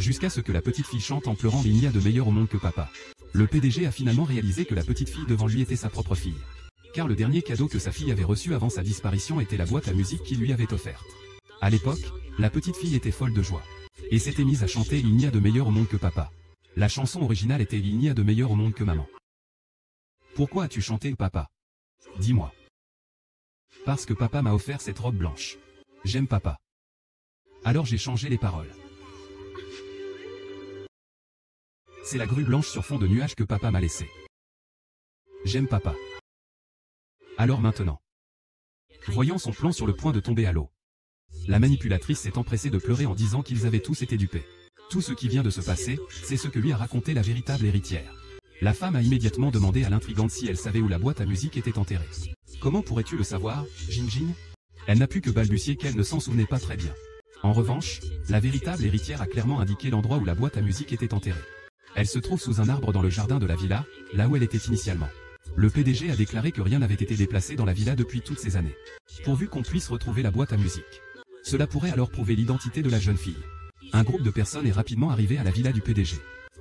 Jusqu'à ce que la petite fille chante en pleurant « Il n'y a de meilleur au monde que papa ». Le PDG a finalement réalisé que la petite fille devant lui était sa propre fille. Car le dernier cadeau que sa fille avait reçu avant sa disparition était la boîte à musique qu'il lui avait offerte. À l'époque, la petite fille était folle de joie. Et s'était mise à chanter « Il n'y a de meilleur au monde que papa ». La chanson originale était « Il n'y a de meilleur au monde que maman ». Pourquoi as-tu chanté papa? Dis-moi. Parce que papa m'a offert cette robe blanche. J'aime papa. Alors j'ai changé les paroles. C'est la grue blanche sur fond de nuages que papa m'a laissé. J'aime papa. Alors maintenant. Voyant son plan sur le point de tomber à l'eau, la manipulatrice s'est empressée de pleurer en disant qu'ils avaient tous été dupés. Tout ce qui vient de se passer, c'est ce que lui a raconté la véritable héritière. La femme a immédiatement demandé à l'intrigante si elle savait où la boîte à musique était enterrée. Comment pourrais-tu le savoir, Jinjin? Elle n'a pu que balbutier qu'elle ne s'en souvenait pas très bien. En revanche, la véritable héritière a clairement indiqué l'endroit où la boîte à musique était enterrée. Elle se trouve sous un arbre dans le jardin de la villa, là où elle était initialement. Le PDG a déclaré que rien n'avait été déplacé dans la villa depuis toutes ces années. Pourvu qu'on puisse retrouver la boîte à musique. Cela pourrait alors prouver l'identité de la jeune fille. Un groupe de personnes est rapidement arrivé à la villa du PDG.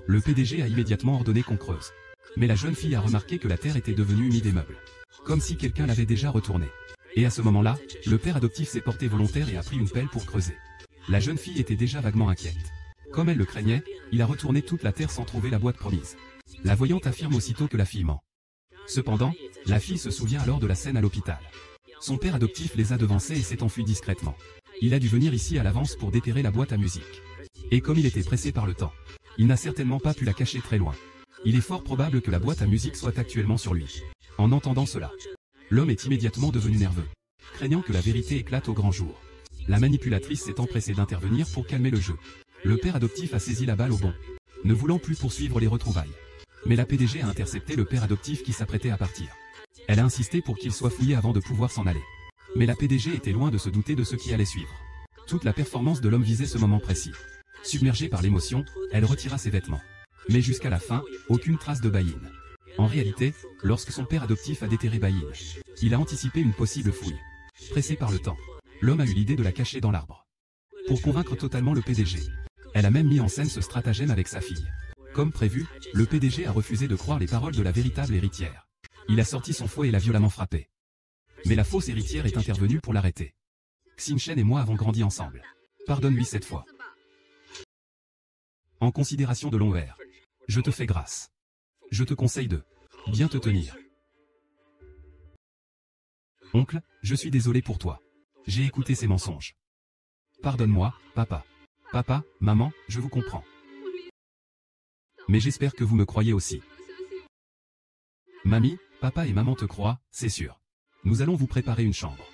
Le PDG a immédiatement ordonné qu'on creuse. Mais la jeune fille a remarqué que la terre était devenue humide et meuble. Comme si quelqu'un l'avait déjà retournée. Et à ce moment-là, le père adoptif s'est porté volontaire et a pris une pelle pour creuser. La jeune fille était déjà vaguement inquiète. Comme elle le craignait, il a retourné toute la terre sans trouver la boîte promise. La voyante affirme aussitôt que la fille ment. Cependant, la fille se souvient alors de la scène à l'hôpital. Son père adoptif les a devancés et s'est enfui discrètement. Il a dû venir ici à l'avance pour déterrer la boîte à musique. Et comme il était pressé par le temps, il n'a certainement pas pu la cacher très loin. Il est fort probable que la boîte à musique soit actuellement sur lui. En entendant cela, l'homme est immédiatement devenu nerveux, craignant que la vérité éclate au grand jour. La manipulatrice s'est empressée d'intervenir pour calmer le jeu. Le père adoptif a saisi la balle au bond, ne voulant plus poursuivre les retrouvailles. Mais la PDG a intercepté le père adoptif qui s'apprêtait à partir. Elle a insisté pour qu'il soit fouillé avant de pouvoir s'en aller. Mais la PDG était loin de se douter de ce qui allait suivre. Toute la performance de l'homme visait ce moment précis. Submergée par l'émotion, elle retira ses vêtements. Mais jusqu'à la fin, aucune trace de Bayin. En réalité, lorsque son père adoptif a déterré Bayin, il a anticipé une possible fouille. Pressé par le temps, l'homme a eu l'idée de la cacher dans l'arbre. Pour convaincre totalement le PDG, elle a même mis en scène ce stratagème avec sa fille. Comme prévu, le PDG a refusé de croire les paroles de la véritable héritière. Il a sorti son fouet et l'a violemment frappée. Mais la fausse héritière est intervenue pour l'arrêter. Xinchen et moi avons grandi ensemble. Pardonne-lui cette fois. En considération de l'honneur, je te fais grâce. Je te conseille de bien te tenir. Oncle, je suis désolé pour toi. J'ai écouté ces mensonges. Pardonne-moi, papa. Papa, maman, je vous comprends. Mais j'espère que vous me croyez aussi. Mamie, papa et maman te croient, c'est sûr. Nous allons vous préparer une chambre.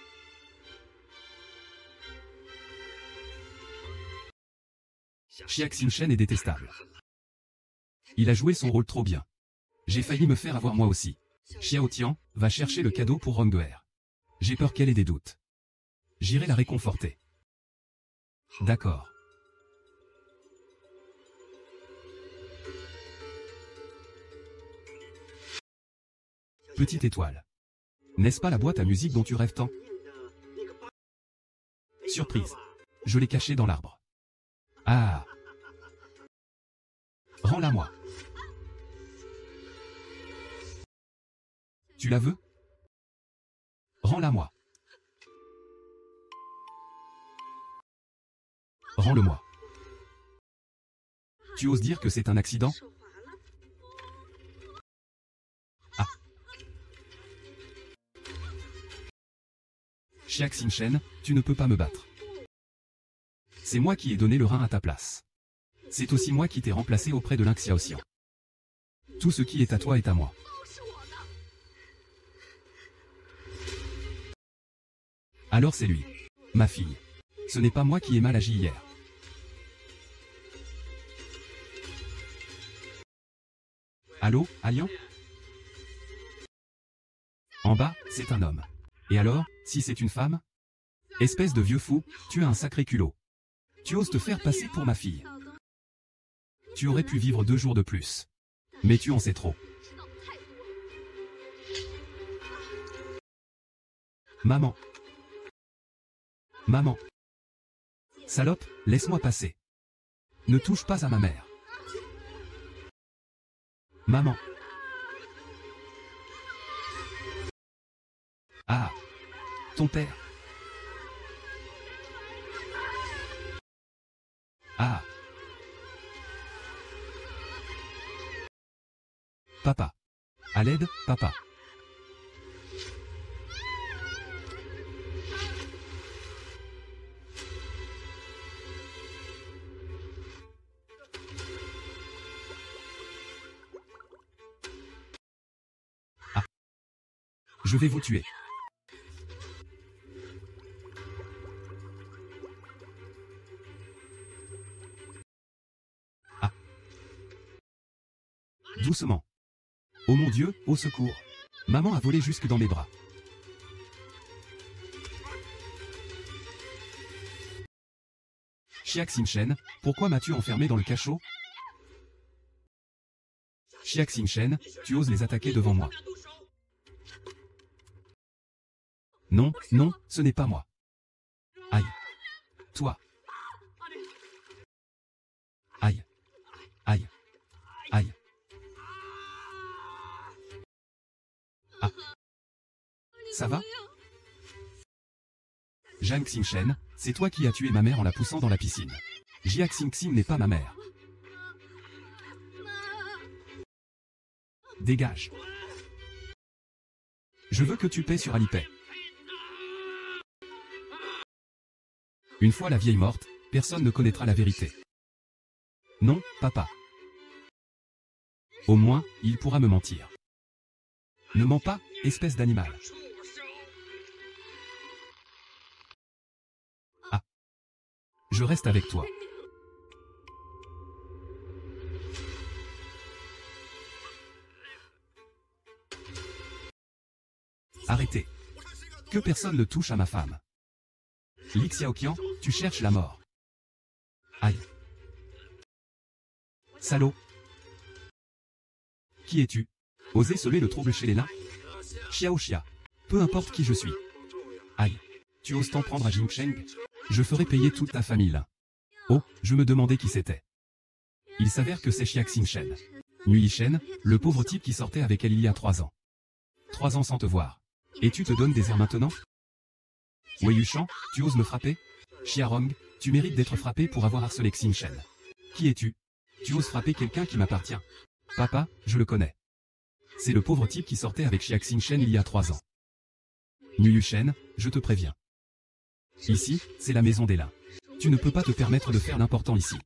Xia Xinchen est détestable. Il a joué son rôle trop bien. J'ai failli me faire avoir moi aussi. Xiao Tian, va chercher le cadeau pour Rongguer. J'ai peur qu'elle ait des doutes. J'irai la réconforter. D'accord. Petite étoile. N'est-ce pas la boîte à musique dont tu rêves tant? Surprise. Je l'ai cachée dans l'arbre. Ah. Rends-la moi. Tu la veux? Rends-la moi. Rends-le-moi. Tu oses dire que c'est un accident? Ah. Xia Xinchen, tu ne peux pas me battre. C'est moi qui ai donné le rein à ta place. C'est aussi moi qui t'ai remplacé auprès de Lin Xiaoxian. Tout ce qui est à toi est à moi. Alors c'est lui. Ma fille. Ce n'est pas moi qui ai mal agi hier. Allô, Alian? En bas, c'est un homme. Et alors, si c'est une femme? Espèce de vieux fou, tu as un sacré culot. Tu oses te faire passer pour ma fille. Tu aurais pu vivre 2 jours de plus. Mais tu en sais trop. Maman. Maman. Salope, laisse-moi passer. Ne touche pas à ma mère. Maman. Ah. Ton père. Ah. Papa. À l'aide, papa. Ah. Je vais vous tuer. Ah. Doucement. Oh mon Dieu, au secours. Maman a volé jusque dans mes bras. Xiak Xinchen, pourquoi m'as-tu enfermé dans le cachot? Xiak Xinchen, tu oses les attaquer devant moi. Non, non, ce n'est pas moi. Aïe. Toi. Aïe. Aïe. Aïe. Ah. Ça va? Zhang Xingchen, c'est toi qui as tué ma mère en la poussant dans la piscine. Jia Xingxin n'est pas ma mère. Dégage. Je veux que tu paies sur Alipay. Une fois la vieille morte, personne ne connaîtra la vérité. Non, papa. Au moins, il pourra me mentir. Ne mens pas, espèce d'animal. Ah. Je reste avec toi. Arrêtez. Que personne ne touche à ma femme. Li Xiaoqian, tu cherches la mort. Aïe. Salaud. Qui es-tu? Oser semer le trouble chez les nains? Xiao Xia. Peu importe qui je suis. Aïe. Tu oses t'en prendre à Jingsheng? Je ferai payer toute ta famille là. Oh, je me demandais qui c'était. Il s'avère que c'est Xiak Xingchen. Nui Shen, le pauvre type qui sortait avec elle il y a 3 ans. 3 ans sans te voir. Et tu te donnes des airs maintenant? Wei Yushan, tu oses me frapper? Xia Rong, tu mérites d'être frappé pour avoir harcelé Xingchen. Qui es-tu? Tu oses frapper quelqu'un qui m'appartient? Papa, je le connais. C'est le pauvre type qui sortait avec Xiak Xingchen il y a 3 ans. Nui Yushen, je te préviens. Ici, c'est la maison des lins. Tu ne peux pas te permettre de faire l'important ici.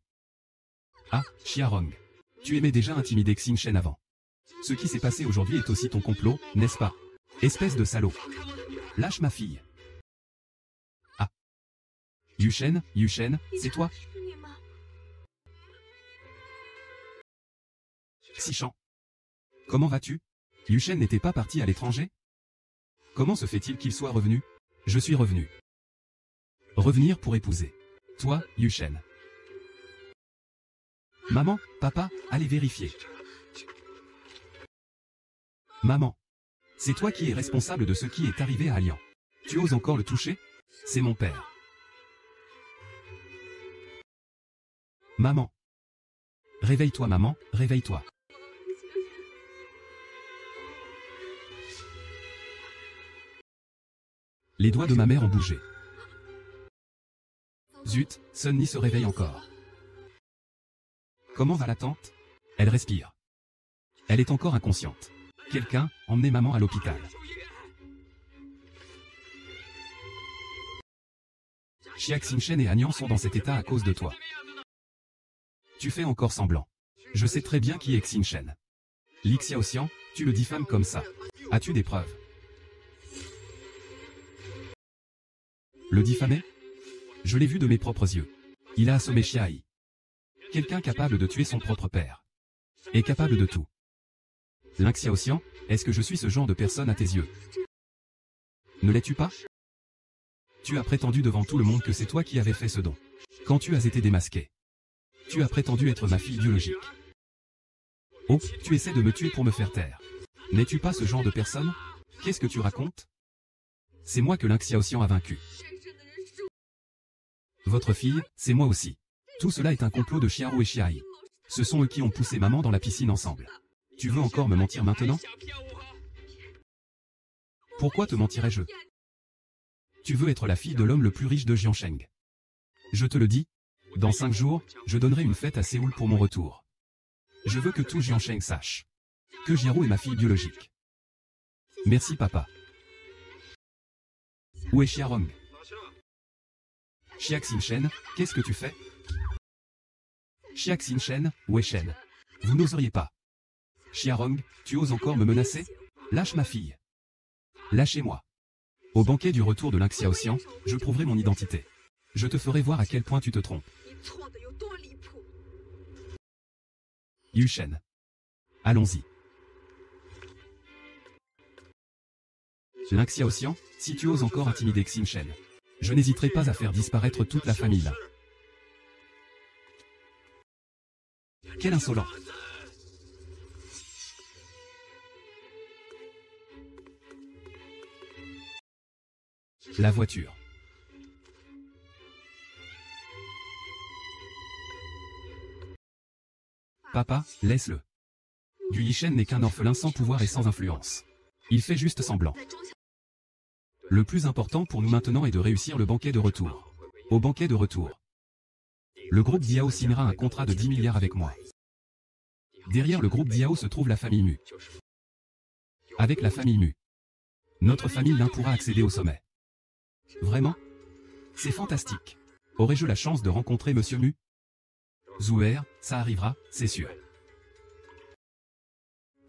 Ah, Xia Rong. Tu aimais déjà intimider Xingchen avant. Ce qui s'est passé aujourd'hui est aussi ton complot, n'est-ce pas? Espèce de salaud. Lâche ma fille. Ah. Yushen, c'est toi? Xishan. Comment vas-tu? Yushen n'était pas parti à l'étranger? Comment se fait-il qu'il soit revenu? Je suis revenu. Revenir pour épouser. Toi, Yushen. Maman, papa, allez vérifier. Maman. C'est toi qui es responsable de ce qui est arrivé à Alian. Tu oses encore le toucher? C'est mon père. Maman. Réveille-toi maman, réveille-toi. Les doigts de ma mère ont bougé. Zut, Sunny se réveille encore. Comment va la tante? Elle respire. Elle est encore inconsciente. Quelqu'un, emmenez maman à l'hôpital. Xiak Xingchen et Anyang sont dans cet état à cause de toi. Tu fais encore semblant. Je sais très bien qui est Xingchen. Li Xiaoxian, tu le diffames comme ça. As-tu des preuves? Le diffamer? Je l'ai vu de mes propres yeux. Il a assommé Xiayi. Quelqu'un capable de tuer son propre père. Et capable de tout. Ling Xiaoxian, est-ce que je suis ce genre de personne à tes yeux? Ne l'es-tu pas? Tu as prétendu devant tout le monde que c'est toi qui avais fait ce don. Quand tu as été démasqué. Tu as prétendu être ma fille biologique. Oh, tu essaies de me tuer pour me faire taire. N'es-tu pas ce genre de personne? Qu'est-ce que tu racontes? C'est moi que Ling Xiaoxian a vaincu. Votre fille, c'est moi aussi. Tout cela est un complot de Xiao et Xiaoyi. Ce sont eux qui ont poussé maman dans la piscine ensemble. Tu veux encore me mentir maintenant? Pourquoi te mentirais-je? Tu veux être la fille de l'homme le plus riche de Jiansheng. Je te le dis, dans 5 jours, je donnerai une fête à Séoul pour mon retour. Je veux que tout Jiansheng sache que Jiaro est ma fille biologique. Merci papa. Où est Xiarong? Xia Xinshen, qu'est-ce que tu fais? Xia Xinshen, où est Shen? Vous n'oseriez pas. Xiarong, tu oses encore me menacer? Lâche ma fille. Lâchez-moi. Au banquet du retour de Lin Xiaoxian, je prouverai mon identité. Je te ferai voir à quel point tu te trompes. Yu Shen. Allons-y. Lin Xiaoxian, si tu oses encore intimider Xinshen, je n'hésiterai pas à faire disparaître toute la famille là. Quel insolent! La voiture. Papa, laisse-le. Yu Yishen n'est qu'un orphelin sans pouvoir et sans influence. Il fait juste semblant. Le plus important pour nous maintenant est de réussir le banquet de retour. Au banquet de retour, le groupe Diao signera un contrat de 10 milliards avec moi. Derrière le groupe Diao se trouve la famille Mu. Avec la famille Mu, notre famille Lin pourra accéder au sommet. Vraiment? C'est fantastique. Aurais-je la chance de rencontrer Monsieur Mu? Zouer, ça arrivera, c'est sûr.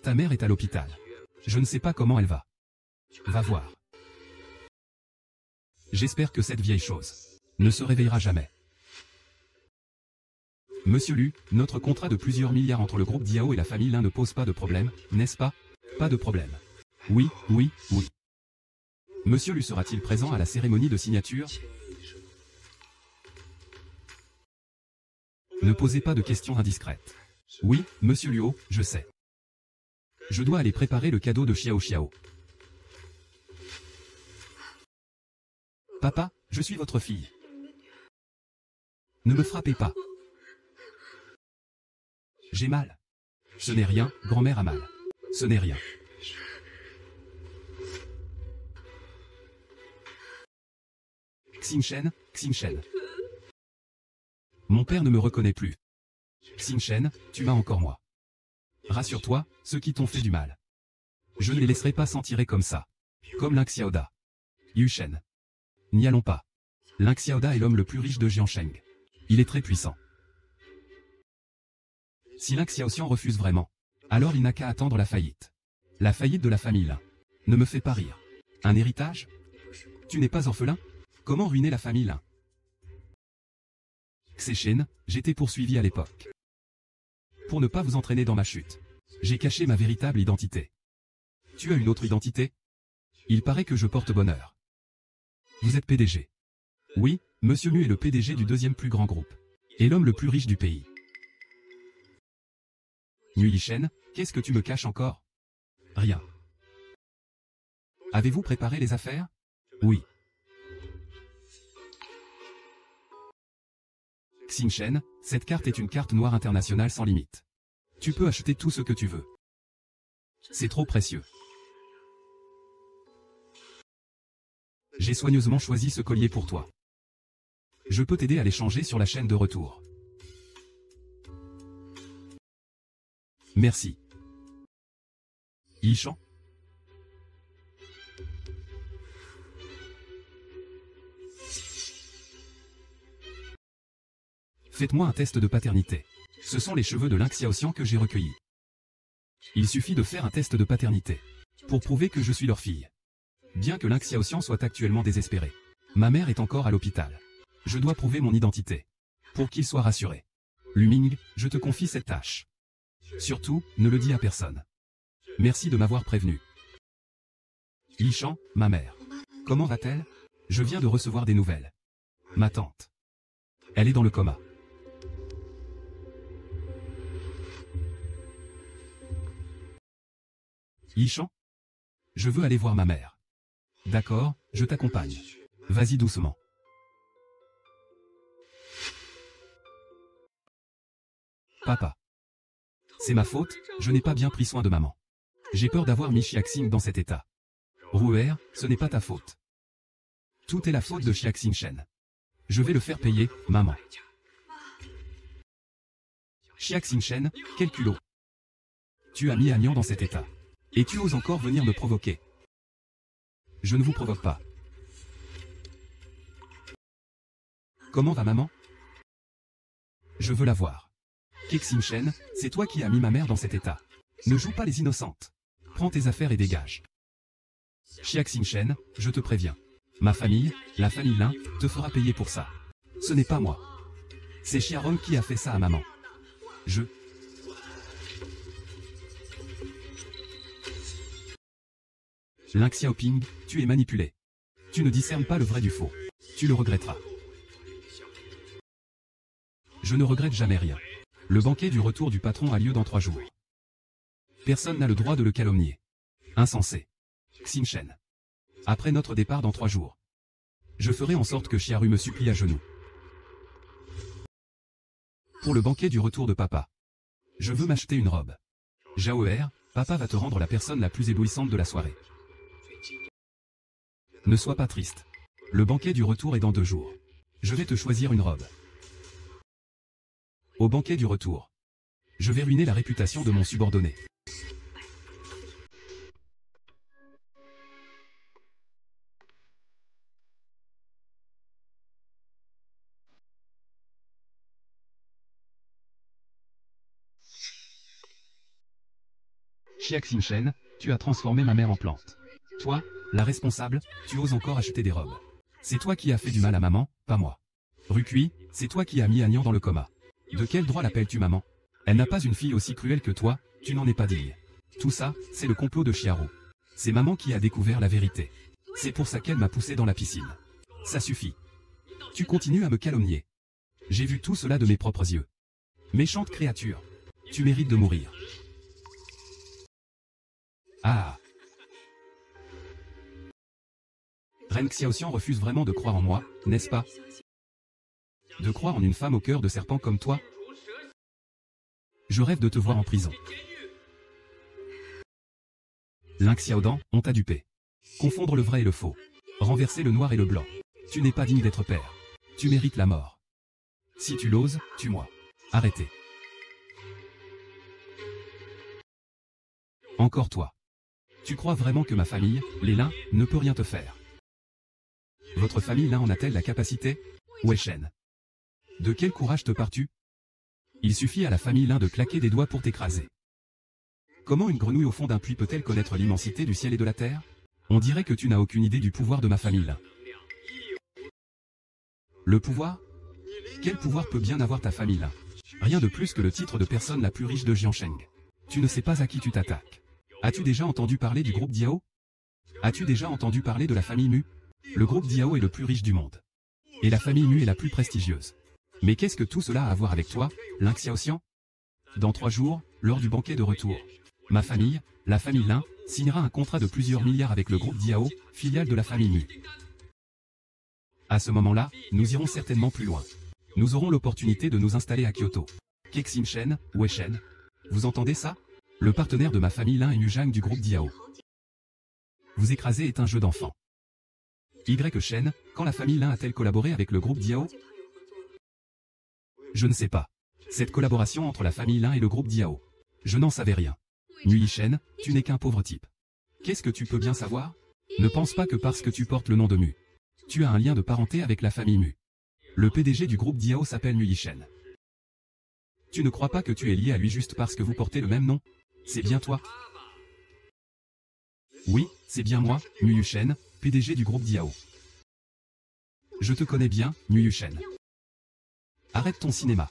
Ta mère est à l'hôpital. Je ne sais pas comment elle va. Va voir. J'espère que cette vieille chose ne se réveillera jamais. Monsieur Lu, notre contrat de plusieurs milliards entre le groupe Diao et la famille Lin ne pose pas de problème, n'est-ce pas? Pas de problème. Oui, oui, oui. Monsieur Lu sera-t-il présent à la cérémonie de signature? Ne posez pas de questions indiscrètes. Oui, Monsieur Luo, je sais. Je dois aller préparer le cadeau de Xiao Xiao. Papa, je suis votre fille. Ne me frappez pas. J'ai mal. Ce n'est rien, grand-mère a mal. Ce n'est rien. Xinshen, Xinshen. Mon père ne me reconnaît plus. Xinshen, tu m'as encore moi. Rassure-toi, ceux qui t'ont fait du mal, je ne les laisserai pas s'en tirer comme ça. Comme Lin Xiaoda. Yu Shen. N'y allons pas. Lin Xiaoda est l'homme le plus riche de Jiansheng. Il est très puissant. Si Lin Xiaoxian refuse vraiment, alors il n'a qu'à attendre la faillite. La faillite de la famille Lin. Ne me fais pas rire. Un héritage? Tu n'es pas orphelin? Comment ruiner la famille Lin? Xechen, j'étais poursuivi à l'époque. Pour ne pas vous entraîner dans ma chute, j'ai caché ma véritable identité. Tu as une autre identité? Il paraît que je porte bonheur. Vous êtes PDG. Oui, Monsieur Mu est le PDG du deuxième plus grand groupe. Et l'homme le plus riche du pays. Yu Yishen, qu'est-ce que tu me caches encore? Rien. Avez-vous préparé les affaires? Oui. Xinshen, cette carte est une carte noire internationale sans limite. Tu peux acheter tout ce que tu veux. C'est trop précieux. J'ai soigneusement choisi ce collier pour toi. Je peux t'aider à l'échanger sur la chaîne de retour. Merci. Yishan. Faites-moi un test de paternité. Ce sont les cheveux de Lin Xiaoxian que j'ai recueillis. Il suffit de faire un test de paternité pour prouver que je suis leur fille. Bien que Lin Xiaoxian soit actuellement désespéré, ma mère est encore à l'hôpital. Je dois prouver mon identité pour qu'il soit rassuré. Luming, je te confie cette tâche. Surtout, ne le dis à personne. Merci de m'avoir prévenu. Yishan, ma mère. Comment va-t-elle? Je viens de recevoir des nouvelles. Ma tante. Elle est dans le coma. Yishan? Je veux aller voir ma mère. D'accord, je t'accompagne. Vas-y doucement. Papa. C'est ma faute, je n'ai pas bien pris soin de maman. J'ai peur d'avoir mis Xiaxing dans cet état. Rouer, ce n'est pas ta faute. Tout est la faute de Xiaxing Shen. Je vais le faire payer, maman. Xiaxing Shen, quel culot. Tu as mis Agnan dans cet état. Et tu oses encore venir me provoquer. Je ne vous provoque pas. Comment va maman? Je veux la voir. Kexing Shen, c'est toi qui as mis ma mère dans cet état. Ne joue pas les innocentes. Prends tes affaires et dégage. Xiaxing Shen, je te préviens. Ma famille, la famille Lin, te fera payer pour ça. Ce n'est pas moi. C'est Xiarong qui a fait ça à maman. Lin Xiaoping, tu es manipulé. Tu ne discernes pas le vrai du faux. Tu le regretteras. Je ne regrette jamais rien. Le banquet du retour du patron a lieu dans 3 jours. Personne n'a le droit de le calomnier. Insensé. Xin Shen. Après notre départ dans 3 jours. Je ferai en sorte que Xiaoru me supplie à genoux. Pour le banquet du retour de papa. Je veux m'acheter une robe. Zhaoer, papa va te rendre la personne la plus éblouissante de la soirée. Ne sois pas triste. Le banquet du retour est dans 2 jours. Je vais te choisir une robe. Au banquet du retour. Je vais ruiner la réputation de mon subordonné. Xiaxing Shen, tu as transformé ma mère en plante. Toi, la responsable, tu oses encore acheter des robes. C'est toi qui as fait du mal à maman, pas moi. Rukui, c'est toi qui as mis Agnan dans le coma. De quel droit l'appelles-tu maman? Elle n'a pas une fille aussi cruelle que toi, tu n'en es pas digne. Tout ça, c'est le complot de Xiaoru. C'est maman qui a découvert la vérité. C'est pour ça qu'elle m'a poussé dans la piscine. Ça suffit. Tu continues à me calomnier. J'ai vu tout cela de mes propres yeux. Méchante créature. Tu mérites de mourir. Ah. Ren Xiaoxian refuse vraiment de croire en moi, n'est-ce pas? De croire en une femme au cœur de serpent comme toi? Je rêve de te voir en prison. Lin Xiaodan, on t'a dupé. Confondre le vrai et le faux. Renverser le noir et le blanc. Tu n'es pas digne d'être père. Tu mérites la mort. Si tu l'oses, tue-moi. Arrêtez. Encore toi. Tu crois vraiment que ma famille, les Lin, ne peut rien te faire? Votre famille Lin en a-t-elle la capacité? Wei Shen. De quel courage te pars-tu? Il suffit à la famille Lin de claquer des doigts pour t'écraser. Comment une grenouille au fond d'un puits peut-elle connaître l'immensité du ciel et de la terre? On dirait que tu n'as aucune idée du pouvoir de ma famille Lin. Le pouvoir? Quel pouvoir peut bien avoir ta famille Lin? Rien de plus que le titre de personne la plus riche de Jiansheng. Tu ne sais pas à qui tu t'attaques. As-tu déjà entendu parler du groupe Diao? As-tu déjà entendu parler de la famille Mu? Le groupe Diao est le plus riche du monde. Et la famille Mu est la plus prestigieuse. Mais qu'est-ce que tout cela a à voir avec toi, Lin Xiaoxian? Dans 3 jours, lors du banquet de retour, ma famille, la famille Lin, signera un contrat de plusieurs milliards avec le groupe Diao, filiale de la famille Mu. À ce moment-là, nous irons certainement plus loin. Nous aurons l'opportunité de nous installer à Kyoto. Kexing Shen, Wei Shen. Vous entendez ça? Le partenaire de ma famille Lin est Nujang du groupe Diao. Vous écraser est un jeu d'enfant. Y Shen, quand la famille Lin a-t-elle collaboré avec le groupe Diao? Je ne sais pas. Cette collaboration entre la famille Lin et le groupe Diao. Je n'en savais rien. Nui Shen, tu n'es qu'un pauvre type. Qu'est-ce que tu peux bien savoir? Ne pense pas que parce que tu portes le nom de Mu, tu as un lien de parenté avec la famille Mu. Le PDG du groupe Diao s'appelle Nui Shen. Tu ne crois pas que tu es lié à lui juste parce que vous portez le même nom? C'est bien toi? Oui, c'est bien moi, Nui Shen, PDG du groupe Diao. Je te connais bien, Nui Shen. Arrête ton cinéma.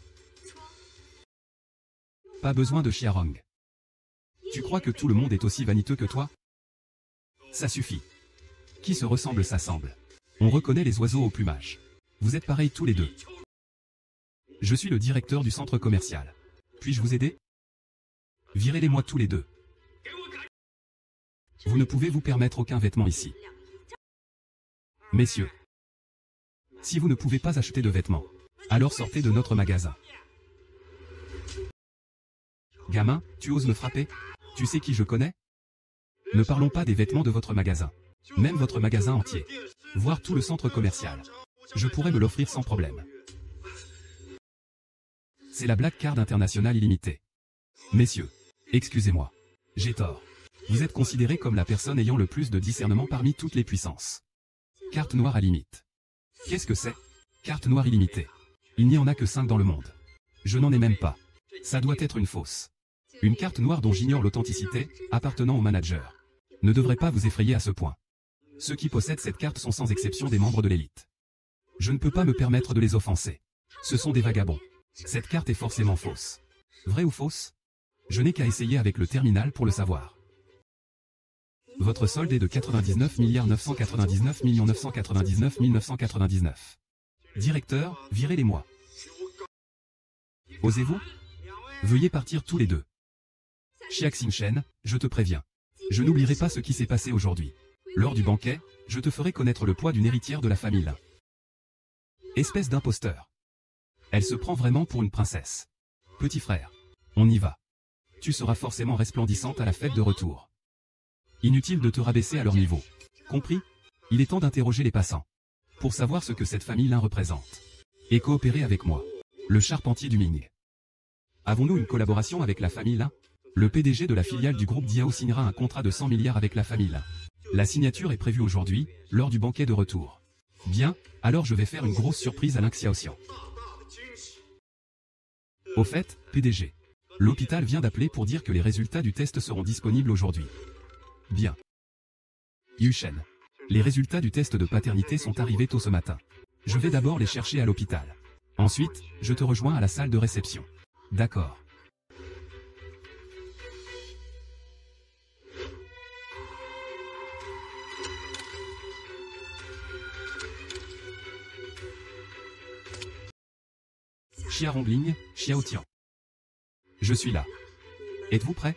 Pas besoin de Xiarong. Tu crois que tout le monde est aussi vaniteux que toi? Ça suffit. Qui se ressemble s'assemble. On reconnaît les oiseaux au plumage. Vous êtes pareils tous les deux. Je suis le directeur du centre commercial. Puis-je vous aider? Virez-les-moi tous les deux. Vous ne pouvez vous permettre aucun vêtement ici. Messieurs. Si vous ne pouvez pas acheter de vêtements, alors sortez de notre magasin. Gamin, tu oses me frapper? Tu sais qui je connais? Ne parlons pas des vêtements de votre magasin. Même votre magasin entier. Voire tout le centre commercial. Je pourrais me l'offrir sans problème. C'est la Black Card International illimitée. Messieurs, excusez-moi. J'ai tort. Vous êtes considéré comme la personne ayant le plus de discernement parmi toutes les puissances. Carte noire à limite. Qu'est-ce que c'est? Carte noire illimitée. Il n'y en a que 5 dans le monde. Je n'en ai même pas. Ça doit être une fausse. Une carte noire dont j'ignore l'authenticité, appartenant au manager. Ne devrait pas vous effrayer à ce point. Ceux qui possèdent cette carte sont sans exception des membres de l'élite. Je ne peux pas me permettre de les offenser. Ce sont des vagabonds. Cette carte est forcément fausse. Vraie ou fausse? Je n'ai qu'à essayer avec le terminal pour le savoir. Votre solde est de 99 999 999 999. Directeur, virez-les-moi. Osez-vous? Veuillez partir tous les deux. Xiao Xingchen, je te préviens. Je n'oublierai pas ce qui s'est passé aujourd'hui. Lors du banquet, je te ferai connaître le poids d'une héritière de la famille Lin. Espèce d'imposteur. Elle se prend vraiment pour une princesse. Petit frère, on y va. Tu seras forcément resplendissante à la fête de retour. Inutile de te rabaisser à leur niveau. Compris? Il est temps d'interroger les passants. Pour savoir ce que cette famille Lin représente. Et coopérer avec moi. Le charpentier du Ming. Avons-nous une collaboration avec la famille Lin? Le PDG de la filiale du groupe Diao signera un contrat de 100 milliards avec la famille Lin. La signature est prévue aujourd'hui, lors du banquet de retour. Bien, alors je vais faire une grosse surprise à Lin Xiaoxian. Au fait, PDG. L'hôpital vient d'appeler pour dire que les résultats du test seront disponibles aujourd'hui. Bien. Yushen. Les résultats du test de paternité sont arrivés tôt ce matin. Je vais d'abord les chercher à l'hôpital. Ensuite, je te rejoins à la salle de réception. D'accord. Xia Rongling, Xiao Tian. Je suis là. Êtes-vous prêts?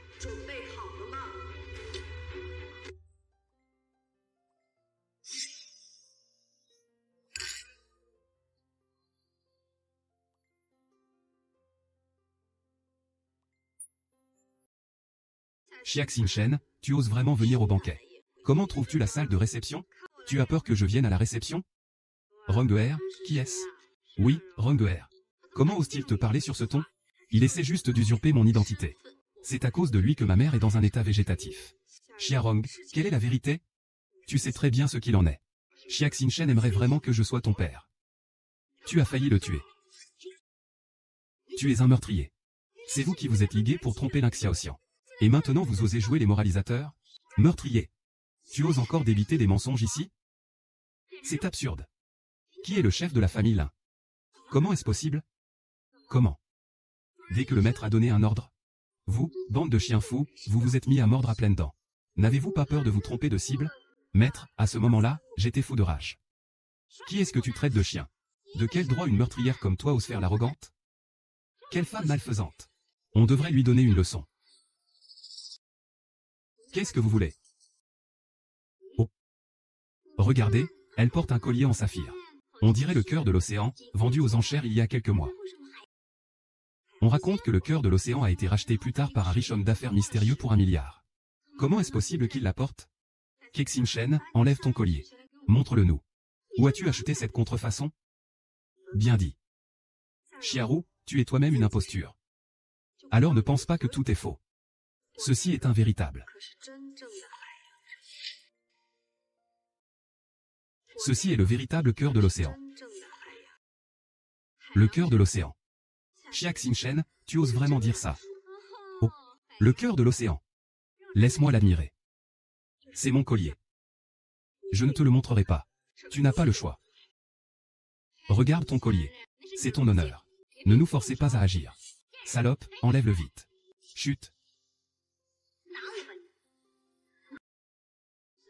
Xiao Xingchen, tu oses vraiment venir au banquet? Comment trouves-tu la salle de réception? Tu as peur que je vienne à la réception? Rong'er, qui est-ce? Oui, Rong'er. Comment ose-t-il te parler sur ce ton? Il essaie juste d'usurper mon identité. C'est à cause de lui que ma mère est dans un état végétatif. Xiarong, quelle est la vérité? Tu sais très bien ce qu'il en est. Xiao Xingchen aimerait vraiment que je sois ton père. Tu as failli le tuer. Tu es un meurtrier. C'est vous qui vous êtes ligué pour tromper Lin Xiaoxian. Et maintenant vous osez jouer les moralisateurs? Meurtrier. Tu oses encore débiter des mensonges ici? C'est absurde. Qui est le chef de la famille Lin? Comment est-ce possible? Comment? Dès que le maître a donné un ordre. Vous, bande de chiens fous, vous vous êtes mis à mordre à pleines dents. N'avez-vous pas peur de vous tromper de cible? Maître, à ce moment-là, j'étais fou de rage. Qui est-ce que tu traites de chien? De quel droit une meurtrière comme toi ose faire l'arrogante? Quelle femme malfaisante! On devrait lui donner une leçon. Qu'est-ce que vous voulez? Oh! Regardez, elle porte un collier en saphir. On dirait le cœur de l'océan, vendu aux enchères il y a quelques mois. On raconte que le cœur de l'océan a été racheté plus tard par un riche homme d'affaires mystérieux pour 1 milliard. Comment est-ce possible qu'il la porte? Xingchen, enlève ton collier. Montre-le-nous. Où as-tu acheté cette contrefaçon? Bien dit. Xiaoru, tu es toi-même une imposture. Alors ne pense pas que tout est faux. Ceci est un véritable. Ceci est le véritable cœur de l'océan. Le cœur de l'océan. Xiao Xingchen, tu oses vraiment dire ça? Oh, le cœur de l'océan. Laisse-moi l'admirer. C'est mon collier. Je ne te le montrerai pas. Tu n'as pas le choix. Regarde ton collier. C'est ton honneur. Ne nous forcez pas à agir. Salope, enlève-le vite. Chut.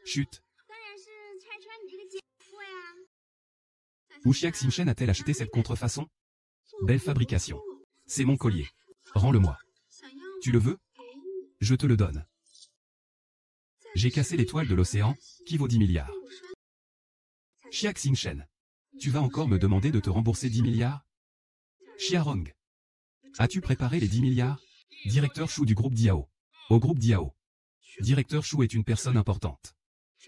Chut. Où Xiao Xingchen a-t-elle acheté cette contrefaçon? Belle fabrication. C'est mon collier. Rends-le-moi. Tu le veux? Je te le donne. J'ai cassé l'étoile de l'océan, qui vaut 10 milliards. Xiao Xingchen. Tu vas encore me demander de te rembourser 10 milliards? Xiarong. As-tu préparé les 10 milliards? Directeur Chou du groupe Diao. Au groupe Diao. Directeur Chou est une personne importante.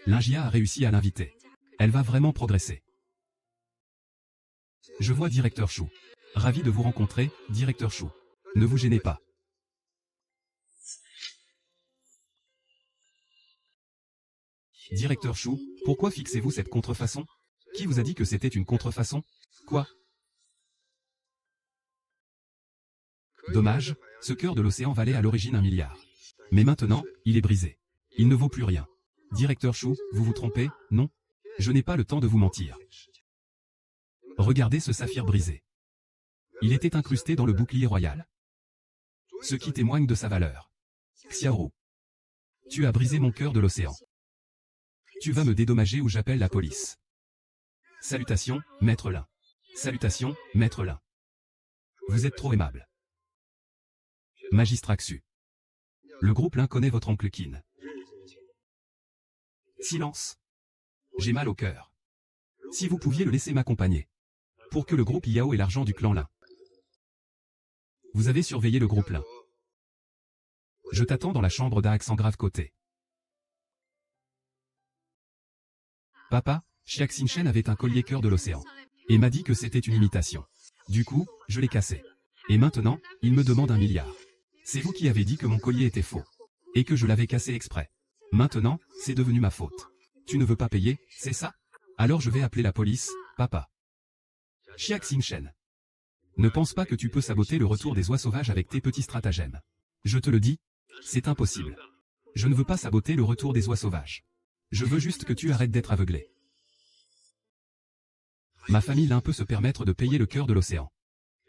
Lingia a réussi à l'inviter. Elle va vraiment progresser. Je vois Directeur Chou. Ravi de vous rencontrer, Directeur Chou. Ne vous gênez pas. Directeur Chou, pourquoi fixez-vous cette contrefaçon? Qui vous a dit que c'était une contrefaçon? Quoi? Dommage, ce cœur de l'océan valait à l'origine 1 milliard. Mais maintenant, il est brisé. Il ne vaut plus rien. Directeur Chou, vous vous trompez, non? Je n'ai pas le temps de vous mentir. Regardez ce saphir brisé. Il était incrusté dans le bouclier royal. Ce qui témoigne de sa valeur. Xiaoru. Tu as brisé mon cœur de l'océan. Tu vas me dédommager ou j'appelle la police. Salutations, Maître Lin. Salutations, Maître Lin. Vous êtes trop aimable. Magistrat Xu. Le groupe Lin connaît votre oncle Qin. Silence. J'ai mal au cœur. Si vous pouviez le laisser m'accompagner. Pour que le groupe Yao ait l'argent du clan Lin. Vous avez surveillé le groupe Lin. Je t'attends dans la chambre d'un accent grave côté. Papa, Xiao Xinshen avait un collier cœur de l'océan. Et m'a dit que c'était une imitation. Du coup, je l'ai cassé. Et maintenant, il me demande 1 milliard. C'est vous qui avez dit que mon collier était faux. Et que je l'avais cassé exprès. Maintenant, c'est devenu ma faute. Tu ne veux pas payer, c'est ça? Alors je vais appeler la police, papa. Xiao Xinshen. Ne pense pas que tu peux saboter le retour des oies sauvages avec tes petits stratagèmes. Je te le dis, c'est impossible. Je ne veux pas saboter le retour des oies sauvages. Je veux juste que tu arrêtes d'être aveuglé. Ma famille Lin peut se permettre de payer le cœur de l'océan.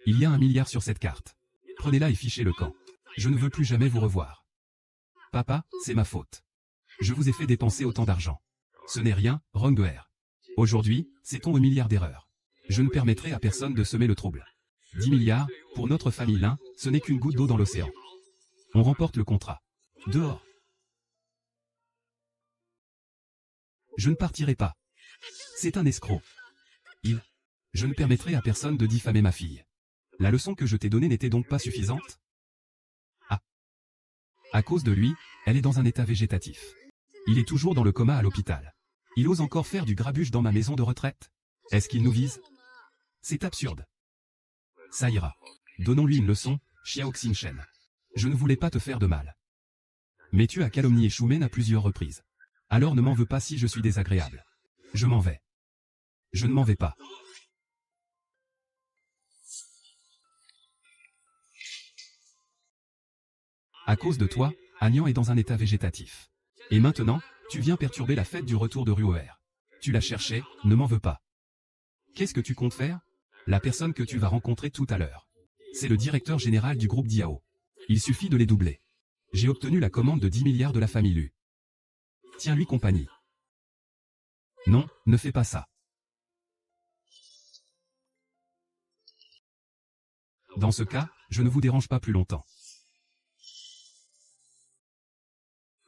Il y a 1 milliard sur cette carte. Prenez-la et fichez le camp. Je ne veux plus jamais vous revoir. Papa, c'est ma faute. Je vous ai fait dépenser autant d'argent. Ce n'est rien, Ronguer. Aujourd'hui, c'est ton 1 milliard d'erreurs. Je ne permettrai à personne de semer le trouble. 10 milliards, pour notre famille Lin, ce n'est qu'une goutte d'eau dans l'océan. On remporte le contrat. Dehors. Je ne partirai pas. C'est un escroc. Je ne permettrai à personne de diffamer ma fille. La leçon que je t'ai donnée n'était donc pas suffisante? Ah. À cause de lui, elle est dans un état végétatif. Il est toujours dans le coma à l'hôpital. Il ose encore faire du grabuge dans ma maison de retraite? Est-ce qu'il nous vise? C'est absurde. Ça ira. Donnons-lui une leçon, Xiao Xinshen. Je ne voulais pas te faire de mal. Mais tu as calomnié Shumen à plusieurs reprises. Alors ne m'en veux pas si je suis désagréable. Je m'en vais. Je ne m'en vais pas. À cause de toi, Agnan est dans un état végétatif. Et maintenant, tu viens perturber la fête du retour de Ruoer. Tu l'as cherché, ne m'en veux pas. Qu'est-ce que tu comptes faire? La personne que tu vas rencontrer tout à l'heure. C'est le directeur général du groupe Diao. Il suffit de les doubler. J'ai obtenu la commande de 10 milliards de la famille Lu. Tiens-lui compagnie. Non, ne fais pas ça. Dans ce cas, je ne vous dérange pas plus longtemps.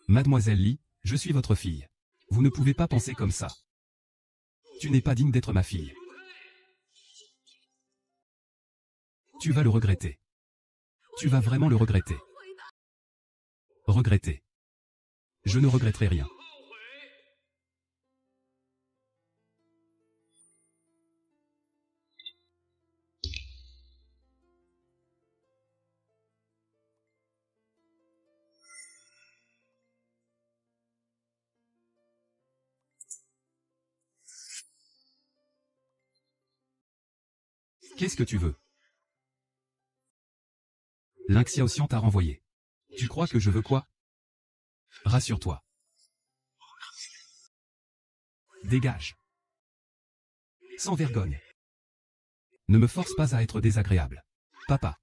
Mademoiselle Li, je suis votre fille. Vous ne pouvez pas penser comme ça. Tu n'es pas digne d'être ma fille. Tu vas le regretter. Tu vas vraiment le regretter. Regretter. Je ne regretterai rien. Qu'est-ce que tu veux? Lin Xiaoxian t'a renvoyé. Tu crois que je veux quoi? Rassure-toi. Dégage. Sans vergogne. Ne me force pas à être désagréable. Papa.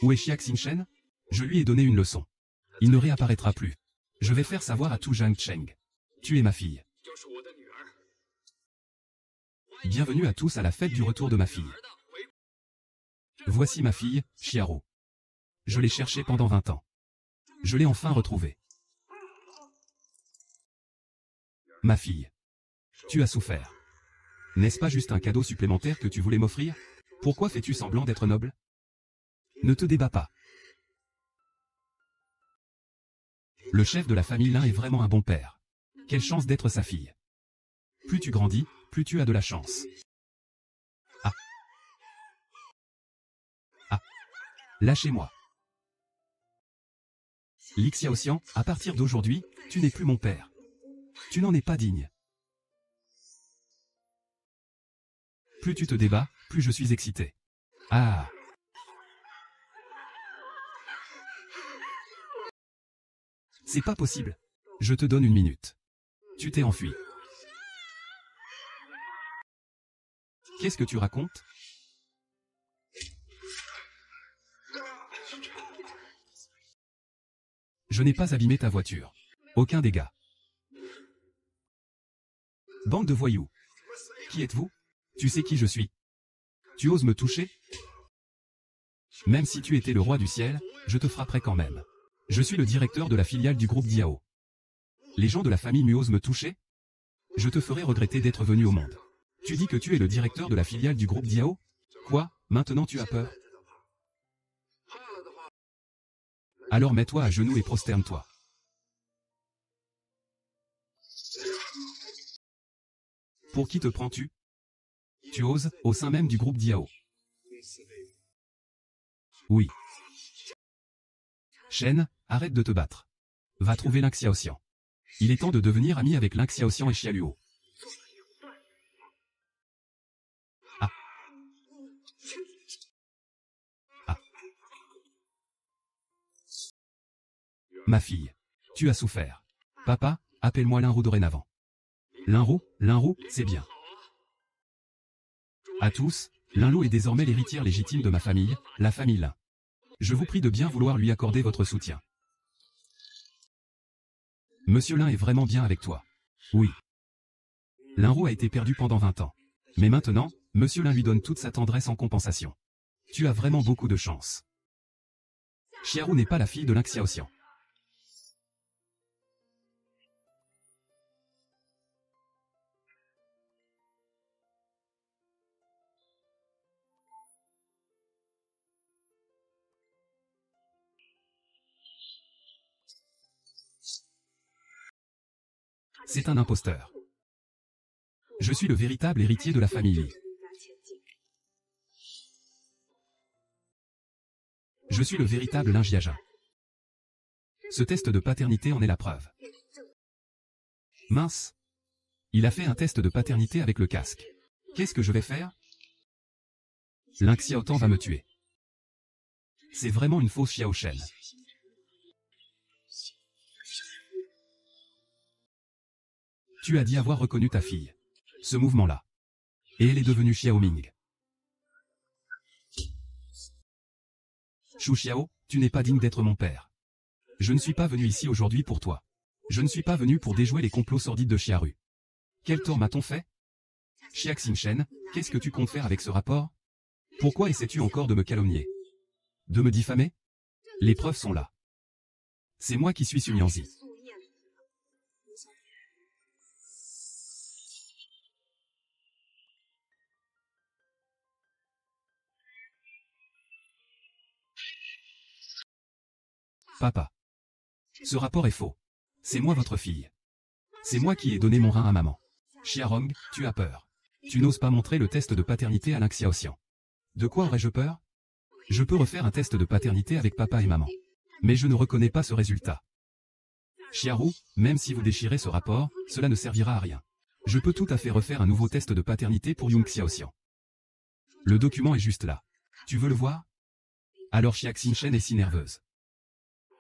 Où est Xiao Xinshen? Je lui ai donné une leçon. Il ne réapparaîtra plus. Je vais faire savoir à tout Zhang Cheng. Tu es ma fille. Bienvenue à tous à la fête du retour de ma fille. Voici ma fille, Xiao. Je l'ai cherchée pendant 20 ans. Je l'ai enfin retrouvée. Ma fille. Tu as souffert. N'est-ce pas juste un cadeau supplémentaire que tu voulais m'offrir? Pourquoi fais-tu semblant d'être noble? Ne te débats pas. Le chef de la famille Lin est vraiment un bon père. Quelle chance d'être sa fille. Plus tu grandis, plus tu as de la chance. Ah. Ah. Lâchez-moi. Li Xiaoxian, à partir d'aujourd'hui, tu n'es plus mon père. Tu n'en es pas digne. Plus tu te débats, plus je suis excité. Ah. C'est pas possible. Je te donne 1 minute. Tu t'es enfui. Qu'est-ce que tu racontes? Je n'ai pas abîmé ta voiture. Aucun dégât. Bande de voyous. Qui êtes-vous? Tu sais qui je suis? Tu oses me toucher? Même si tu étais le roi du ciel, je te frapperais quand même. Je suis le directeur de la filiale du groupe Diao. Les gens de la famille Mu osent me toucher? Je te ferai regretter d'être venu au monde. Tu dis que tu es le directeur de la filiale du groupe Diao? Quoi, maintenant tu as peur? Alors mets-toi à genoux et prosterne-toi. Pour qui te prends-tu? Tu oses, au sein même du groupe Diao. Oui. Shen, arrête de te battre. Va trouver Lin Xiaoxian. Il est temps de devenir ami avec Lin Xiaoxian et Xia Luo. Ah. Ah. Ma fille. Tu as souffert. Papa, appelle-moi Linrou dorénavant. Linrou, c'est bien. À tous, Linlou est désormais l'héritière légitime de ma famille, la famille Lin. Je vous prie de bien vouloir lui accorder votre soutien. Monsieur Lin est vraiment bien avec toi. Oui. Linrou a été perdu pendant 20 ans. Mais maintenant, Monsieur Lin lui donne toute sa tendresse en compensation. Tu as vraiment beaucoup de chance. Xiaoru n'est pas la fille de Lin Xiaoxian. C'est un imposteur. Je suis le véritable héritier de la famille Li. Je suis le véritable Lin Jiajia. Ce test de paternité en est la preuve. Mince. Il a fait un test de paternité avec le casque. Qu'est-ce que je vais faire? Lin Xiaotan va me tuer. C'est vraiment une fausse Xiao Shen. Tu as dit avoir reconnu ta fille. Ce mouvement-là. Et elle est devenue Xiao Ming. Shu Xiao, tu n'es pas digne d'être mon père. Je ne suis pas venu ici aujourd'hui pour toi. Je ne suis pas venu pour déjouer les complots sordides de Xiaoru. Quel tort m'a-t-on fait? Xia Xingchen, qu'est-ce que tu comptes faire avec ce rapport? Pourquoi essaies-tu encore de me calomnier? De me diffamer? Les preuves sont là. C'est moi qui suis Sun Yanzi. Papa. Ce rapport est faux. C'est moi votre fille. C'est moi qui ai donné mon rein à maman. Xiarong, tu as peur. Tu n'oses pas montrer le test de paternité à Lin Xiaoxian. De quoi aurais-je peur? Je peux refaire un test de paternité avec papa et maman. Mais je ne reconnais pas ce résultat. Xiaoru, même si vous déchirez ce rapport, cela ne servira à rien. Je peux tout à fait refaire un nouveau test de paternité pour Yung Xiaoxian. Le document est juste là. Tu veux le voir? Alors Xia Xingchen est si nerveuse.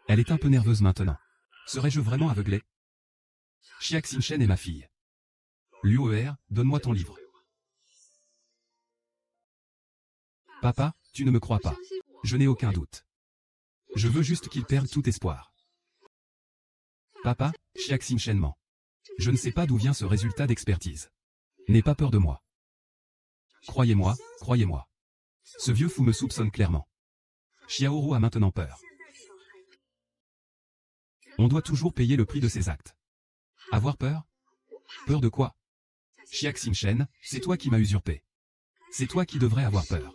Elle est un peu nerveuse maintenant. Serais-je vraiment aveuglé? Xia Xingchen est ma fille. Luoer, donne-moi ton livre. Papa, tu ne me crois pas. Je n'ai aucun doute. Je veux juste qu'il perde tout espoir. Papa, Xia Xingchen ment. Je ne sais pas d'où vient ce résultat d'expertise. N'aie pas peur de moi. Croyez-moi, croyez-moi. Ce vieux fou me soupçonne clairement. Xiaoru a maintenant peur. On doit toujours payer le prix de ses actes. Avoir peur? Peur de quoi? Xia Xingchen, c'est toi qui m'as usurpé. C'est toi qui devrais avoir peur.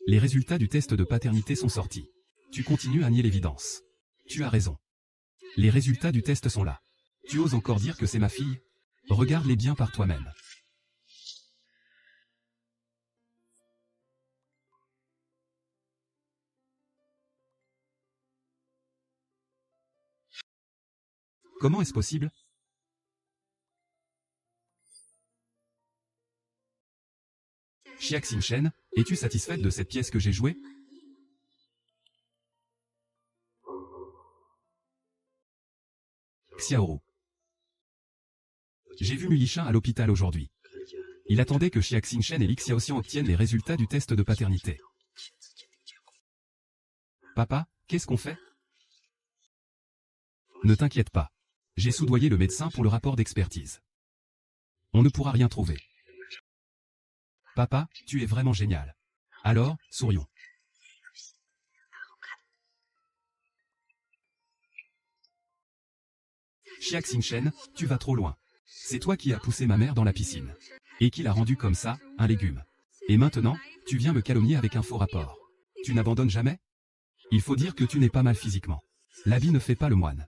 Les résultats du test de paternité sont sortis. Tu continues à nier l'évidence. Tu as raison. Les résultats du test sont là. Tu oses encore dire que c'est ma fille? Regarde-les bien par toi-même. Comment est-ce possible? Xiaxin-Shen, es-tu satisfaite de cette pièce que j'ai jouée? Xiaoru. J'ai vu Mulishin à l'hôpital aujourd'hui. Il attendait que Xiaxin-Shen et Li Xiaoxian obtiennent les résultats du test de paternité. Papa, qu'est-ce qu'on fait? Ne t'inquiète pas. J'ai soudoyé le médecin pour le rapport d'expertise. On ne pourra rien trouver. Papa, tu es vraiment génial. Alors, sourions. Xiaxin-Shen, tu vas trop loin. C'est toi qui as poussé ma mère dans la piscine. Et qui l'a rendue comme ça, un légume. Et maintenant, tu viens me calomnier avec un faux rapport. Tu n'abandonnes jamais? Il faut dire que tu n'es pas mal physiquement. L'habit ne fait pas le moine.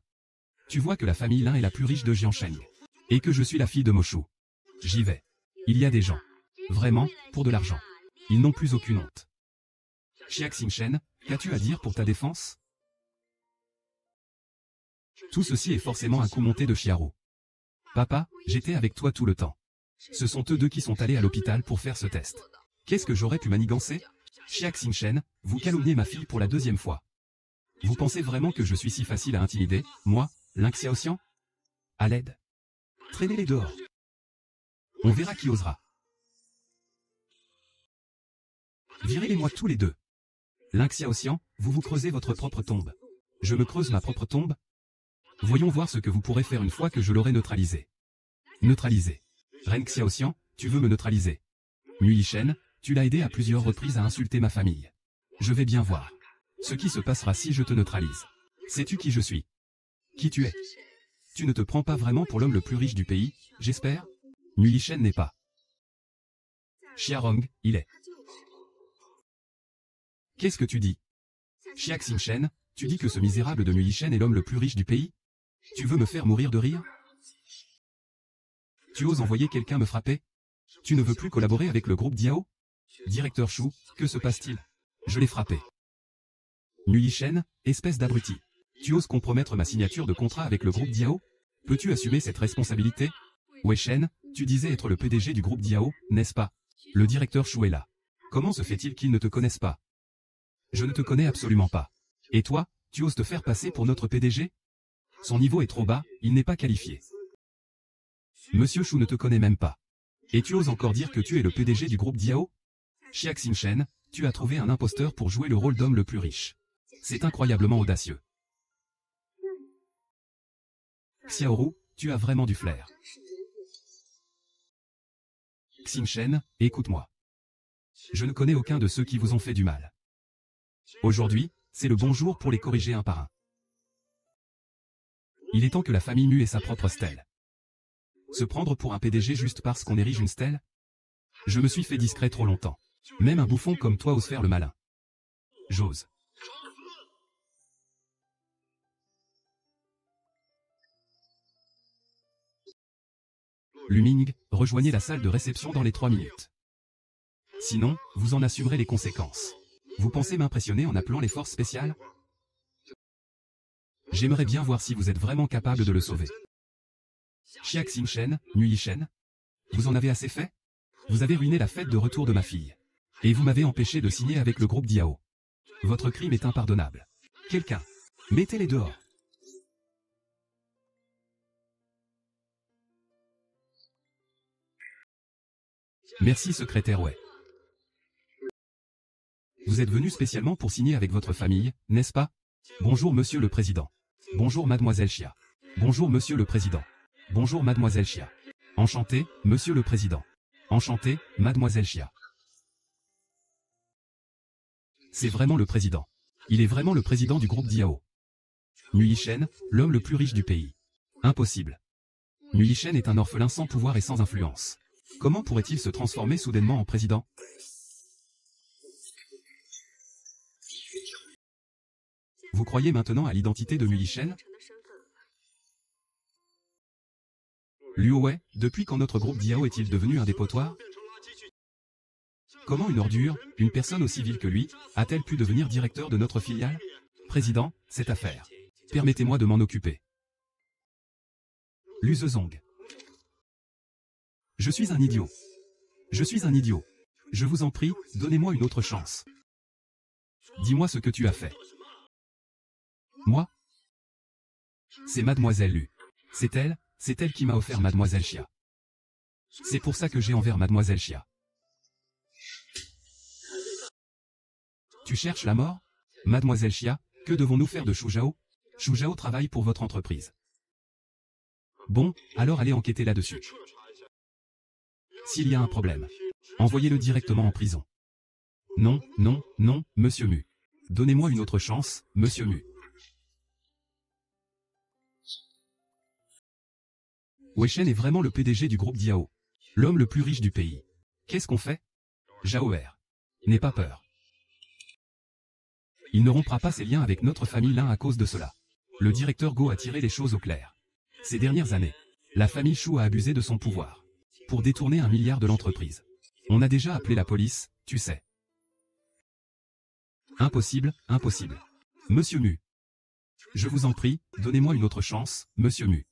Tu vois que la famille Lin est la plus riche de Jiansheng. Et que je suis la fille de Moshu. J'y vais. Il y a des gens. Vraiment, pour de l'argent. Ils n'ont plus aucune honte. Xiaxin-Shen, qu'as-tu à dire pour ta défense? Tout ceci est forcément un coup monté de Xiaoru. Papa, j'étais avec toi tout le temps. Ce sont eux deux qui sont allés à l'hôpital pour faire ce test. Qu'est-ce que j'aurais pu manigancer? Xiaxin-Shen, vous calomniez ma fille pour la deuxième fois. Vous pensez vraiment que je suis si facile à intimider, moi, Lin Xiaoxian? À l'aide. Traînez-les dehors. On verra qui osera. Virez-les-moi tous les deux. Lin Xiaoxian, vous vous creusez votre propre tombe. Je me creuse ma propre tombe? Voyons voir ce que vous pourrez faire une fois que je l'aurai neutralisé. Neutralisé. Ren Xiaoxian, tu veux me neutraliser? Mulishen, tu l'as aidé à plusieurs reprises à insulter ma famille. Je vais bien voir. Ce qui se passera si je te neutralise. Sais-tu qui je suis? Qui tu es? Tu ne te prends pas vraiment pour l'homme le plus riche du pays, j'espère? Mulishen n'est pas. Xiarong, il est. Qu'est-ce que tu dis? Xiaxin-Shen, tu dis que ce misérable de Mulishen est l'homme le plus riche du pays? Tu veux me faire mourir de rire? Tu oses envoyer quelqu'un me frapper? Tu ne veux plus collaborer avec le groupe Diao? Directeur Shu, que se passe-t-il? Je l'ai frappé. Mulishen, espèce d'abruti. Tu oses compromettre ma signature de contrat avec le groupe Diao? Peux-tu assumer cette responsabilité? Wei Shen, tu disais être le PDG du groupe Diao, n'est-ce pas? Le directeur Shu est là. Comment se fait-il qu'il ne te connaisse pas? Je ne te connais absolument pas. Et toi, tu oses te faire passer pour notre PDG? Son niveau est trop bas, il n'est pas qualifié. Monsieur Shu ne te connaît même pas. Et tu oses encore dire que tu es le PDG du groupe Diao? Xiaxin-Shen, tu as trouvé un imposteur pour jouer le rôle d'homme le plus riche. C'est incroyablement audacieux. Xiaoru, tu as vraiment du flair. Xin-Shen, écoute-moi. Je ne connais aucun de ceux qui vous ont fait du mal. Aujourd'hui, c'est le bon jour pour les corriger un par un. Il est temps que la famille Mu ait sa propre stèle. Se prendre pour un PDG juste parce qu'on érige une stèle? Je me suis fait discret trop longtemps. Même un bouffon comme toi ose faire le malin. J'ose. Luming, rejoignez la salle de réception dans les 3 minutes. Sinon, vous en assumerez les conséquences. Vous pensez m'impressionner en appelant les forces spéciales? J'aimerais bien voir si vous êtes vraiment capable de le sauver. Xiaxin-Shen, Mulishen, vous en avez assez fait? Vous avez ruiné la fête de retour de ma fille. Et vous m'avez empêché de signer avec le groupe Diao. Votre crime est impardonnable. Quelqu'un, mettez-les dehors. Merci secrétaire Wei. Vous êtes venu spécialement pour signer avec votre famille, n'est-ce pas? Bonjour monsieur le président. Bonjour mademoiselle Xia. Bonjour monsieur le président. Bonjour mademoiselle Xia. Enchanté, monsieur le président. Enchanté, mademoiselle Xia. C'est vraiment le président. Il est vraiment le président du groupe Diao. Mulishen, l'homme le plus riche du pays. Impossible. Mulishen est un orphelin sans pouvoir et sans influence. Comment pourrait-il se transformer soudainement en président? Vous croyez maintenant à l'identité de Mulishen? Luo Wei, depuis quand notre groupe Diao est-il devenu un dépotoir? Comment une ordure, une personne aussi vile que lui, a-t-elle pu devenir directeur de notre filiale? Président, cette affaire. Permettez-moi de m'en occuper. Lu Zezong. Je suis un idiot. Je suis un idiot. Je vous en prie, donnez-moi une autre chance. Dis-moi ce que tu as fait. Moi? C'est Mademoiselle Lu. C'est elle qui m'a offert Mademoiselle Xia. C'est pour ça que j'ai envers Mademoiselle Xia. Tu cherches la mort? Mademoiselle Xia, que devons-nous faire de Shu Zhao? Shu Zhao travaille pour votre entreprise. Bon, alors allez enquêter là-dessus. S'il y a un problème, envoyez-le directement en prison. Non, non, non, Monsieur Mu. Donnez-moi une autre chance, Monsieur Mu. Wei Shen est vraiment le PDG du groupe Diao. L'homme le plus riche du pays. Qu'est-ce qu'on fait? Zhao Er. N'aie pas peur. Il ne rompra pas ses liens avec notre famille l'un à cause de cela. Le directeur Go a tiré les choses au clair. Ces dernières années, la famille Shu a abusé de son pouvoir. Pour détourner 1 milliard de l'entreprise. On a déjà appelé la police, tu sais. Impossible, impossible. Monsieur Mu. Je vous en prie, donnez-moi une autre chance, Monsieur Mu.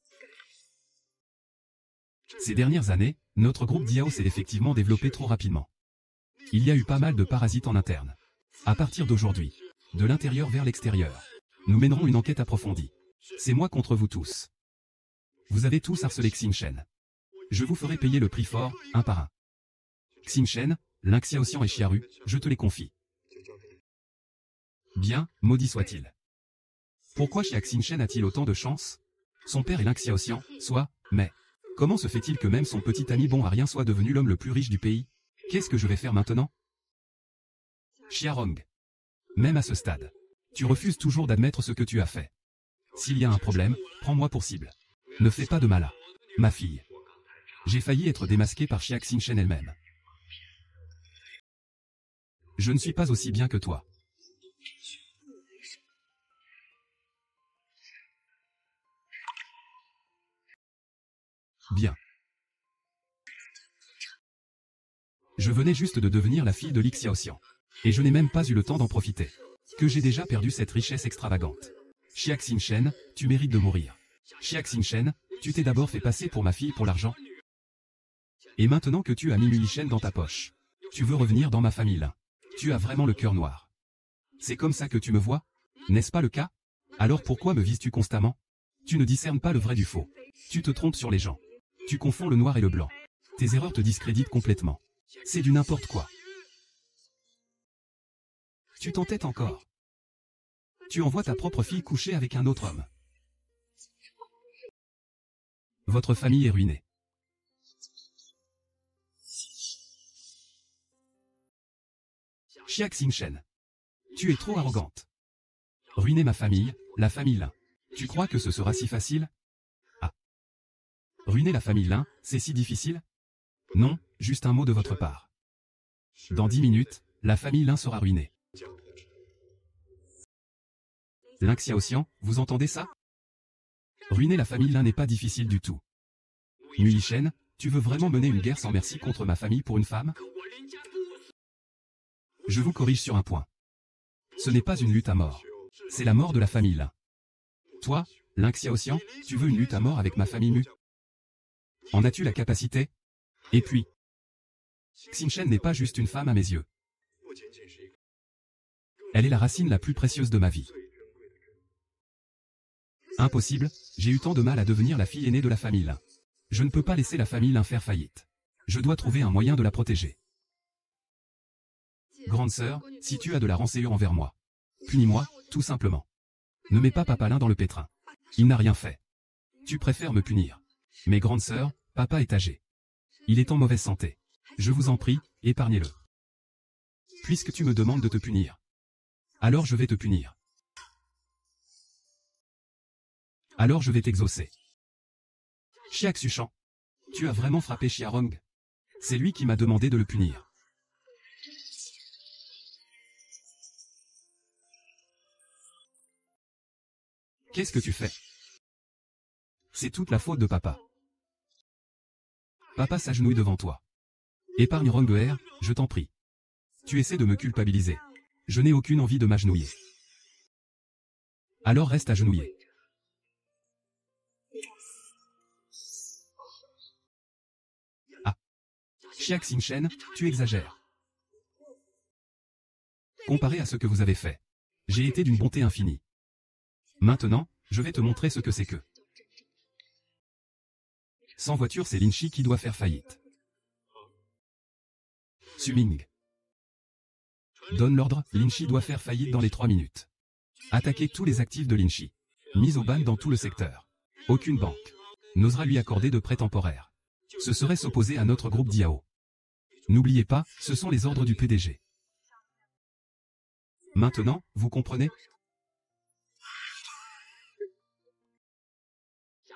Ces dernières années, notre groupe Diao s'est effectivement développé trop rapidement. Il y a eu pas mal de parasites en interne. À partir d'aujourd'hui, de l'intérieur vers l'extérieur, nous mènerons une enquête approfondie. C'est moi contre vous tous. Vous avez tous harcelé Xingchen. Je vous ferai payer le prix fort, un par un. Xingchen, Lin Xiaoxian et Xiaoru, je te les confie. Bien, maudit soit-il. Pourquoi Xia Xingchen a-t-il autant de chance? Son père est Lin Xiaoxian, mais... Comment se fait-il que même son petit ami bon à rien soit devenu l'homme le plus riche du pays? Qu'est-ce que je vais faire maintenant? Xiarong. Même à ce stade, tu refuses toujours d'admettre ce que tu as fait. S'il y a un problème, prends-moi pour cible. Ne fais pas de mal à ma fille. J'ai failli être démasqué par Xia Xingchen elle-même. Je ne suis pas aussi bien que toi. Bien. Je venais juste de devenir la fille de Li Xiaoxian. Et je n'ai même pas eu le temps d'en profiter. Que j'ai déjà perdu cette richesse extravagante. Xia Xingchen, tu mérites de mourir. Xia Xingchen, tu t'es d'abord fait passer pour ma fille pour l'argent. Et maintenant que tu as mis Mu Yishen dans ta poche, tu veux revenir dans ma famille là. Tu as vraiment le cœur noir. C'est comme ça que tu me vois? N'est-ce pas le cas? Alors pourquoi me vises-tu constamment? Tu ne discernes pas le vrai du faux. Tu te trompes sur les gens. Tu confonds le noir et le blanc. Tes erreurs te discréditent complètement. C'est du n'importe quoi. Tu t'entêtes encore. Tu envoies ta propre fille coucher avec un autre homme. Votre famille est ruinée. Xia Xingchen. Tu es trop arrogante. Ruiner ma famille, la famille Lin. Tu crois que ce sera si facile? Ah. Ruiner la famille Lin, c'est si difficile? Non, juste un mot de votre part. Dans 10 minutes, la famille Lin sera ruinée. Lin Xiaoxian, vous entendez ça? Ruiner la famille Lin n'est pas difficile du tout. Mu Yishen, tu veux vraiment mener une guerre sans merci contre ma famille pour une femme? Je vous corrige sur un point. Ce n'est pas une lutte à mort. C'est la mort de la famille Lin. Toi, Lin Xiaoxian, tu veux une lutte à mort avec ma famille Mu? En as-tu la capacité? Et puis, Xingchen n'est pas juste une femme à mes yeux. Elle est la racine la plus précieuse de ma vie. Impossible, j'ai eu tant de mal à devenir la fille aînée de la famille Lin. Je ne peux pas laisser la famille Lin faire faillite. Je dois trouver un moyen de la protéger. Grande sœur, si tu as de la rancœur envers moi, punis-moi, tout simplement. Ne mets pas Papa Lin dans le pétrin. Il n'a rien fait. Tu préfères me punir. Mais grande sœur, papa est âgé. Il est en mauvaise santé. Je vous en prie, épargnez-le. Puisque tu me demandes de te punir. Alors je vais te punir. Alors je vais t'exaucer. Xia Xushan. Tu as vraiment frappé Xiarong? C'est lui qui m'a demandé de le punir. Qu'est-ce que tu fais? C'est toute la faute de papa. Papa s'agenouille devant toi. Épargne Rongdeer, je t'en prie. Tu essaies de me culpabiliser. Je n'ai aucune envie de m'agenouiller. Alors reste agenouillé. Ah. Xiak Xingchen, tu exagères. Comparé à ce que vous avez fait, j'ai été d'une bonté infinie. Maintenant, je vais te montrer ce que c'est que. Sans voiture, c'est Lin Shi qui doit faire faillite. Suming. Donne l'ordre, Lin Shi doit faire faillite dans les 3 minutes. Attaquer tous les actifs de Lin Shi. Mise au ban dans tout le secteur. Aucune banque n'osera lui accorder de prêt temporaire. Ce serait s'opposer à notre groupe Diao. N'oubliez pas, ce sont les ordres du PDG. Maintenant, vous comprenez?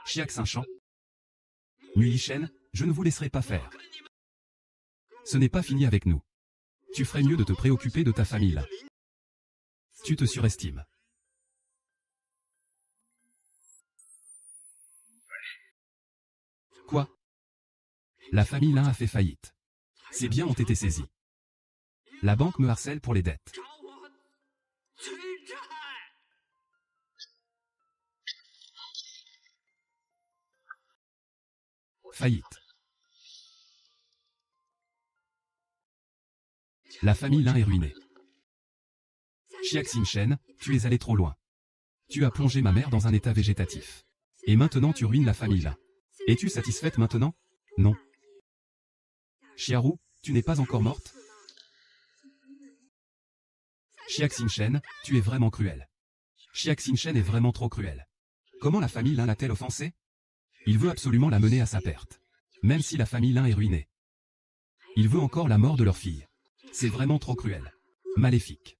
Xiak Xinchan. Nui Yishen, je ne vous laisserai pas faire. Ce n'est pas fini avec nous. Tu ferais mieux de te préoccuper de ta famille là. Tu te surestimes. Quoi? La famille Lin a fait faillite. Ses biens ont été saisis. La banque me harcèle pour les dettes. Faillite. La famille Lin est ruinée. Xiak Xingchen, tu es allé trop loin. Tu as plongé ma mère dans un état végétatif. Et maintenant tu ruines la famille Lin. Es-tu satisfaite maintenant? Non. Xiaoru, tu n'es pas encore morte? Xiak Xingchen, tu es vraiment cruel. Xiak Xingchen est vraiment trop cruel. Comment la famille Lin l'a-t-elle offensée? Il veut absolument la mener à sa perte. Même si la famille Lin est ruinée. Il veut encore la mort de leur fille. C'est vraiment trop cruel. Maléfique.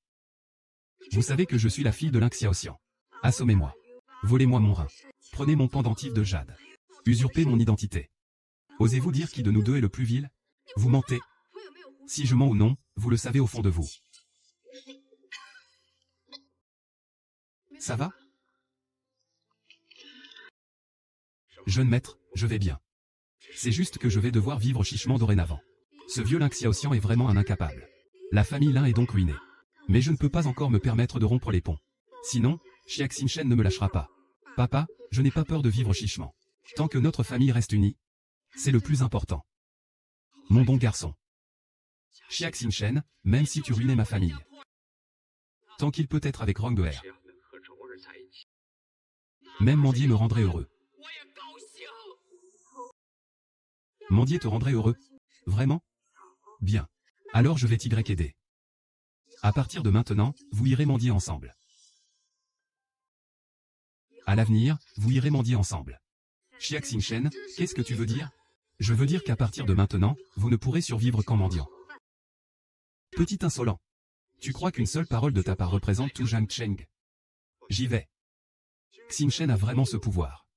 Vous savez que je suis la fille de Lin Xiaoxian. Assommez-moi. Volez-moi mon rein. Prenez mon pendentif de jade. Usurpez mon identité. Osez-vous dire qui de nous deux est le plus vil? Vous mentez. Si je mens ou non, vous le savez au fond de vous. Ça va? Jeune maître, je vais bien. C'est juste que je vais devoir vivre chichement dorénavant. Ce vieux Lin Xiaoxian est vraiment un incapable. La famille Lin est donc ruinée. Mais je ne peux pas encore me permettre de rompre les ponts. Sinon, Xiak Xingchen ne me lâchera pas. Papa, je n'ai pas peur de vivre chichement. Tant que notre famille reste unie, c'est le plus important. Mon bon garçon. Xiak Xingchen, même si tu ruinais ma famille. Tant qu'il peut être avec Rongdeer. Même Mandier me rendrait heureux. Mandier te rendrait heureux? Vraiment? Bien. Alors je vais t'aider. À partir de maintenant, vous irez mendier ensemble. À l'avenir, vous irez mendier ensemble. Xiak Xingchen, qu'est-ce que tu veux dire? Je veux dire qu'à partir de maintenant, vous ne pourrez survivre qu'en mendiant. Petit insolent. Tu crois qu'une seule parole de ta part représente tout Zhang Cheng? J'y vais. Xingchen a vraiment ce pouvoir.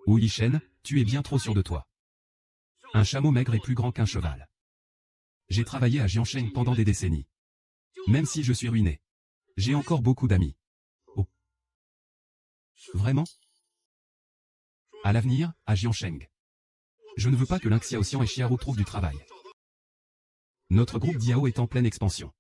Wu Yishen, tu es bien trop sûr de toi. Un chameau maigre est plus grand qu'un cheval. J'ai travaillé à Jiansheng pendant des décennies. Même si je suis ruiné. J'ai encore beaucoup d'amis. Oh. Vraiment? À l'avenir, à Jiansheng. Je ne veux pas que Lin Xiaoxian et Xiaoru trouvent du travail. Notre groupe Diao est en pleine expansion.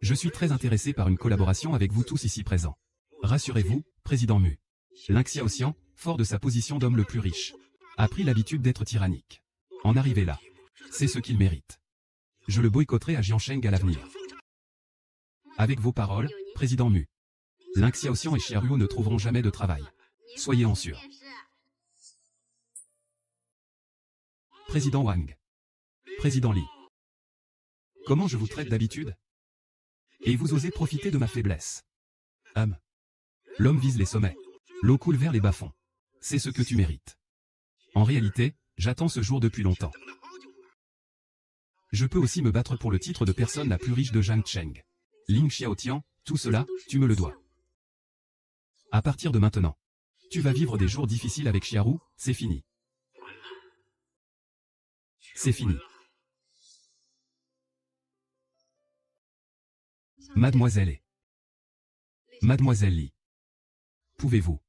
Je suis très intéressé par une collaboration avec vous tous ici présents. Rassurez-vous, Président Mu. Lin Xiaoxian, fort de sa position d'homme le plus riche, a pris l'habitude d'être tyrannique. En arriver là, c'est ce qu'il mérite. Je le boycotterai à Jiansheng à l'avenir. Avec vos paroles, Président Mu. Lin Xiaoxian et Xiaoru ne trouveront jamais de travail. Soyez-en sûrs. Président Wang. Président Li. Comment je vous traite d'habitude? Et vous osez profiter de ma faiblesse. L'homme vise les sommets. L'eau coule vers les bas-fonds. C'est ce que tu mérites. En réalité, j'attends ce jour depuis longtemps. Je peux aussi me battre pour le titre de personne la plus riche de Zhang Cheng. Ling Xiaotian, tout cela, tu me le dois. À partir de maintenant, tu vas vivre des jours difficiles avec Xiaoru, c'est fini. C'est fini. Mademoiselle et Mademoiselle Li. Pouvez-vous?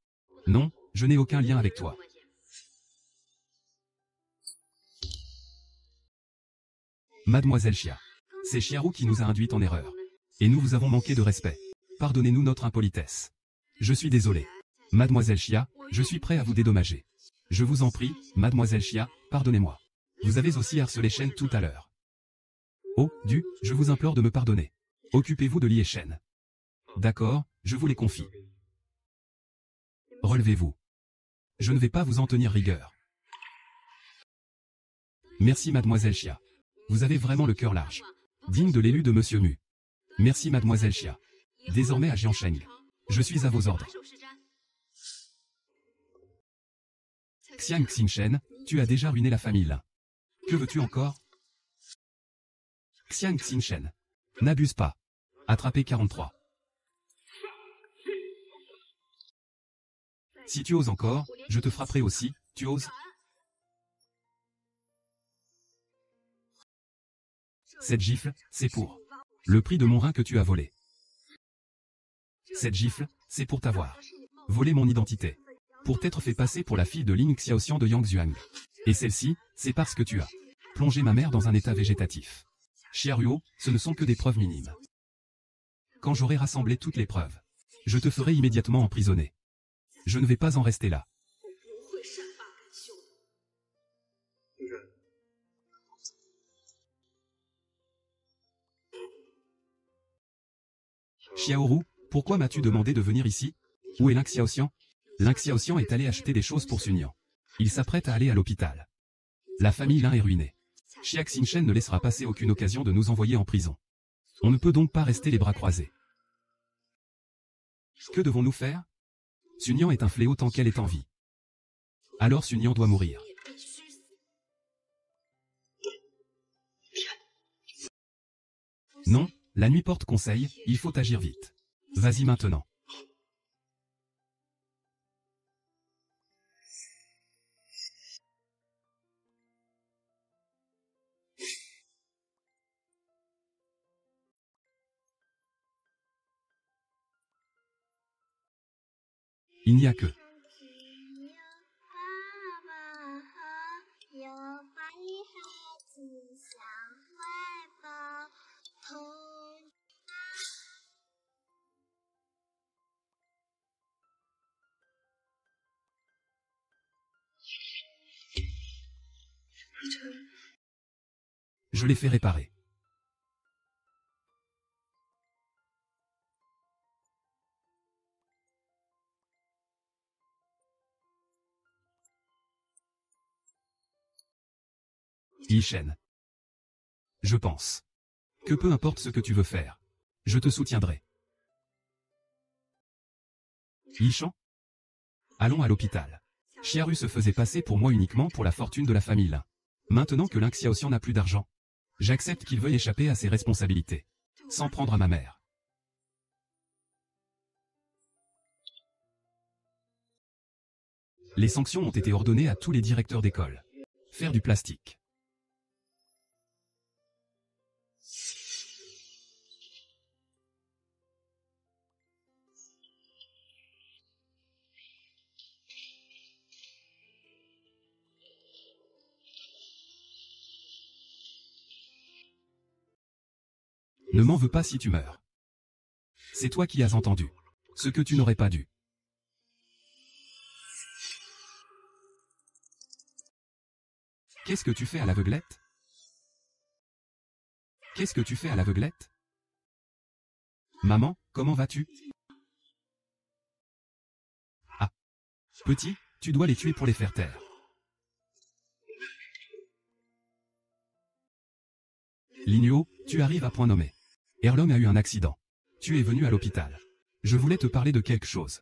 Non, je n'ai aucun lien avec toi. Mademoiselle Xia. C'est Xiaoru qui nous a induites en erreur. Et nous vous avons manqué de respect. Pardonnez-nous notre impolitesse. Je suis désolé. Mademoiselle Xia, je suis prêt à vous dédommager. Je vous en prie, Mademoiselle Xia, pardonnez-moi. Vous avez aussi harcelé Shen tout à l'heure. Oh, je vous implore de me pardonner. Occupez-vous de Li et Shen. D'accord, je vous les confie. Relevez-vous. Je ne vais pas vous en tenir rigueur. Merci Mademoiselle Xia. Vous avez vraiment le cœur large. Digne de l'élu de Monsieur Mu. Merci Mademoiselle Xia. Désormais à Jiansheng. Je suis à vos ordres. Xiang Xingchen, tu as déjà ruiné la famille Lin. Que veux-tu encore? Xiang Xingchen. N'abuse pas. Attrapé 43. Si tu oses encore, je te frapperai aussi, tu oses? Cette gifle, c'est pour le prix de mon rein que tu as volé. Cette gifle, c'est pour t'avoir volé mon identité. Pour t'être fait passer pour la fille de Ling Xiaoxian de Yang Zhuang. Et celle-ci, c'est parce que tu as plongé ma mère dans un état végétatif. Xiaoruo, ce ne sont que des preuves minimes. Quand j'aurai rassemblé toutes les preuves, je te ferai immédiatement emprisonner. Je ne vais pas en rester là. Xiaoru, pourquoi m'as-tu demandé de venir ici? Où est Ling Xiaoxian? Ling Xiaoxian est allé acheter des choses pour Sun Yan. Il s'apprête à aller à l'hôpital. La famille Lin est ruinée. Xia Xingchen ne laissera passer aucune occasion de nous envoyer en prison. On ne peut donc pas rester les bras croisés. Que devons-nous faire? Sun Yan est un fléau tant qu'elle est en vie. Alors Sun Yan doit mourir. Non, la nuit porte conseil, il faut agir vite. Vas-y maintenant. Il n'y a que je l'ai fait réparer. Yi Shen. Je pense que peu importe ce que tu veux faire, je te soutiendrai. Yi Shan. Allons à l'hôpital. Xiaoru se faisait passer pour moi uniquement pour la fortune de la famille Lin. Maintenant que Ling Xiaoxian n'a plus d'argent, j'accepte qu'il veuille échapper à ses responsabilités, sans prendre à ma mère. Les sanctions ont été ordonnées à tous les directeurs d'école. Faire du plastique. Ne m'en veux pas si tu meurs. C'est toi qui as entendu ce que tu n'aurais pas dû. Qu'est-ce que tu fais à l'aveuglette? Qu'est-ce que tu fais à l'aveuglette? Maman, comment vas-tu? Ah. Petit, tu dois les tuer pour les faire taire. Ligno, tu arrives à point nommé. Erlong a eu un accident. Tu es venu à l'hôpital. Je voulais te parler de quelque chose.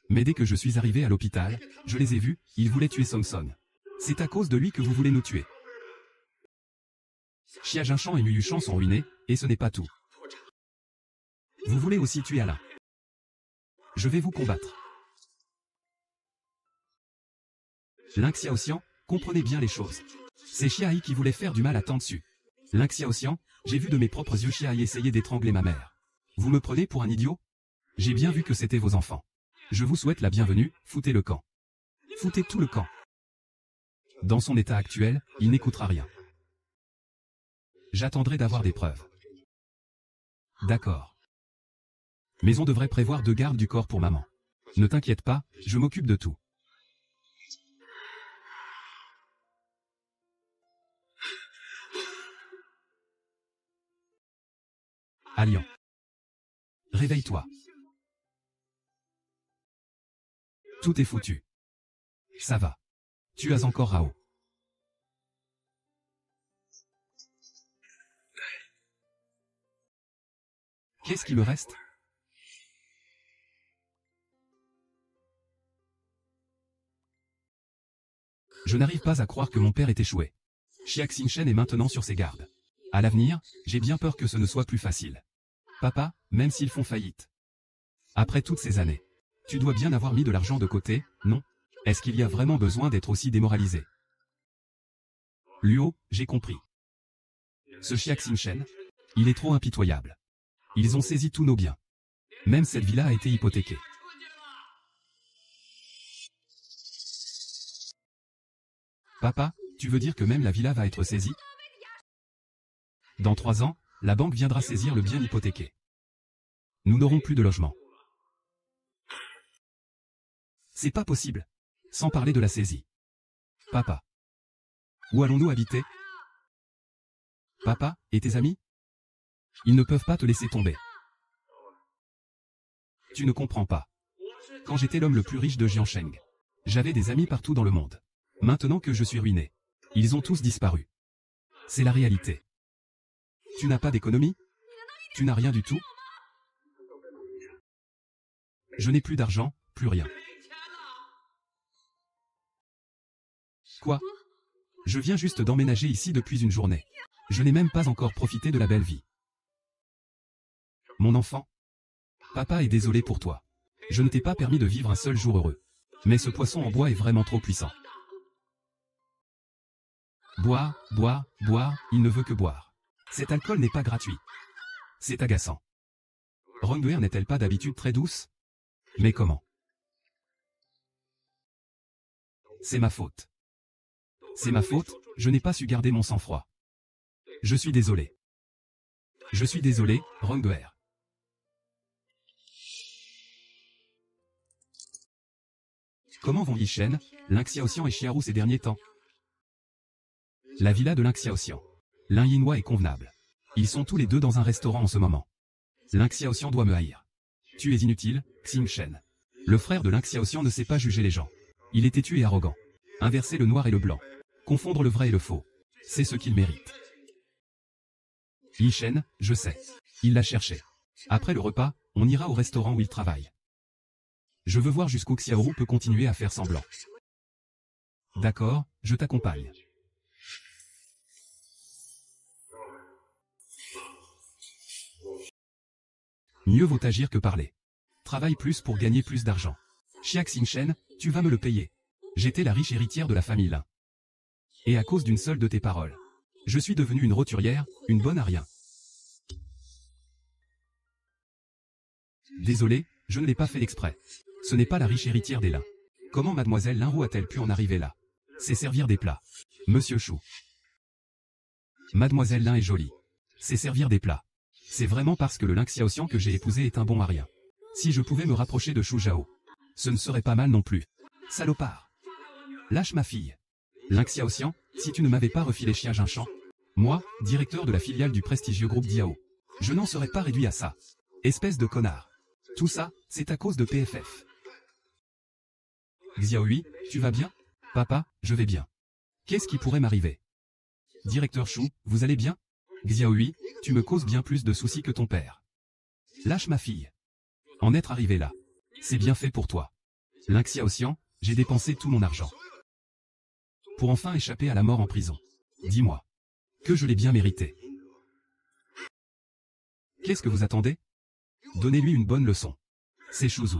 Mais dès que je suis arrivé à l'hôpital, je les ai vus, ils voulaient tuer Song Song. C'est à cause de lui que vous voulez nous tuer. Xia Jinshan et Mu Yushan sont ruinés, et ce n'est pas tout. Vous voulez aussi tuer Alain. Je vais vous combattre. Ling Xiaoxian, comprenez bien les choses. C'est Xia Yi qui voulait faire du mal à Tangsu. Ling Xiaoxian, j'ai vu de mes propres yeux Xia Yi essayer d'étrangler ma mère. Vous me prenez pour un idiot? J'ai bien vu que c'était vos enfants. Je vous souhaite la bienvenue, foutez le camp. Foutez tout le camp. Dans son état actuel, il n'écoutera rien. J'attendrai d'avoir des preuves. D'accord. Mais on devrait prévoir 2 gardes du corps pour maman. Ne t'inquiète pas, je m'occupe de tout. Allian. Réveille-toi. Tout est foutu. Ça va. Tu as encore Rao. Qu'est-ce qui me reste? Je n'arrive pas à croire que mon père ait échoué. Xiao Xingshen est maintenant sur ses gardes. À l'avenir, j'ai bien peur que ce ne soit plus facile. Papa, même s'ils font faillite. Après toutes ces années, tu dois bien avoir mis de l'argent de côté, non? Est-ce qu'il y a vraiment besoin d'être aussi démoralisé? Luo, j'ai compris. Ce Xiao Xingshen, il est trop impitoyable. Ils ont saisi tous nos biens. Même cette villa a été hypothéquée. Papa, tu veux dire que même la villa va être saisie? Dans 3 ans, la banque viendra saisir le bien hypothéqué. Nous n'aurons plus de logement. C'est pas possible. Sans parler de la saisie. Papa. Où allons-nous habiter? Papa, et tes amis? Ils ne peuvent pas te laisser tomber. Tu ne comprends pas. Quand j'étais l'homme le plus riche de Jiansheng, j'avais des amis partout dans le monde. Maintenant que je suis ruiné, ils ont tous disparu. C'est la réalité. Tu n'as pas d'économie? Tu n'as rien du tout? Je n'ai plus d'argent, plus rien. Quoi? Je viens juste d'emménager ici depuis une journée. Je n'ai même pas encore profité de la belle vie. Mon enfant? Papa est désolé pour toi. Je ne t'ai pas permis de vivre un seul jour heureux. Mais ce poisson en bois est vraiment trop puissant. Boire, boire, boire, il ne veut que boire. Cet alcool n'est pas gratuit. C'est agaçant. Rongguer n'est-elle pas d'habitude très douce? Mais comment? C'est ma faute. C'est ma faute, je n'ai pas su garder mon sang-froid. Je suis désolé. Je suis désolé, Rongguer. Comment vont Yishen, Ling Xiaoxian et Xiaoru ces derniers temps? La villa de Ling Xiaoxian. Lin Yinhua est convenable. Ils sont tous les deux dans un restaurant en ce moment. Ling Xiaoxian doit me haïr. Tu es inutile, Xingshen. Le frère de Ling Xiaoxian ne sait pas juger les gens. Il est têtu et arrogant. Inverser le noir et le blanc. Confondre le vrai et le faux. C'est ce qu'il mérite. Yishen, je sais. Il l'a cherché. Après le repas, on ira au restaurant où il travaille. Je veux voir jusqu'où Xiaoru peut continuer à faire semblant. D'accord, je t'accompagne. Mieux vaut agir que parler. Travaille plus pour gagner plus d'argent. Xiao Xingshen, tu vas me le payer. J'étais la riche héritière de la famille Lin. Et à cause d'une seule de tes paroles, je suis devenue une roturière, une bonne à rien. Désolé, je ne l'ai pas fait exprès. Ce n'est pas la riche héritière des Lin. Comment mademoiselle Linru a-t-elle pu en arriver là? C'est servir des plats. Monsieur Chou. Mademoiselle Lin est jolie. C'est servir des plats. C'est vraiment parce que le Ling Xiaoxian que j'ai épousé est un bon à rien. Si je pouvais me rapprocher de Shu Zhao, ce ne serait pas mal non plus. Salopard. Lâche ma fille. Ling Xiaoxian, si tu ne m'avais pas refilé Xia Jinshan, moi, directeur de la filiale du prestigieux groupe Diao, je n'en serais pas réduit à ça. Espèce de connard. Tout ça, c'est à cause de PFF. Xiaohui, tu vas bien? Papa, je vais bien. Qu'est-ce qui pourrait m'arriver? Directeur Chou, vous allez bien? Xiaohui, tu me causes bien plus de soucis que ton père. Lâche ma fille. En être arrivé là, c'est bien fait pour toi. Ling Xiaoxian, j'ai dépensé tout mon argent. Pour enfin échapper à la mort en prison. Dis-moi. Que je l'ai bien mérité. Qu'est-ce que vous attendez? Donnez-lui une bonne leçon. C'est Shuzu.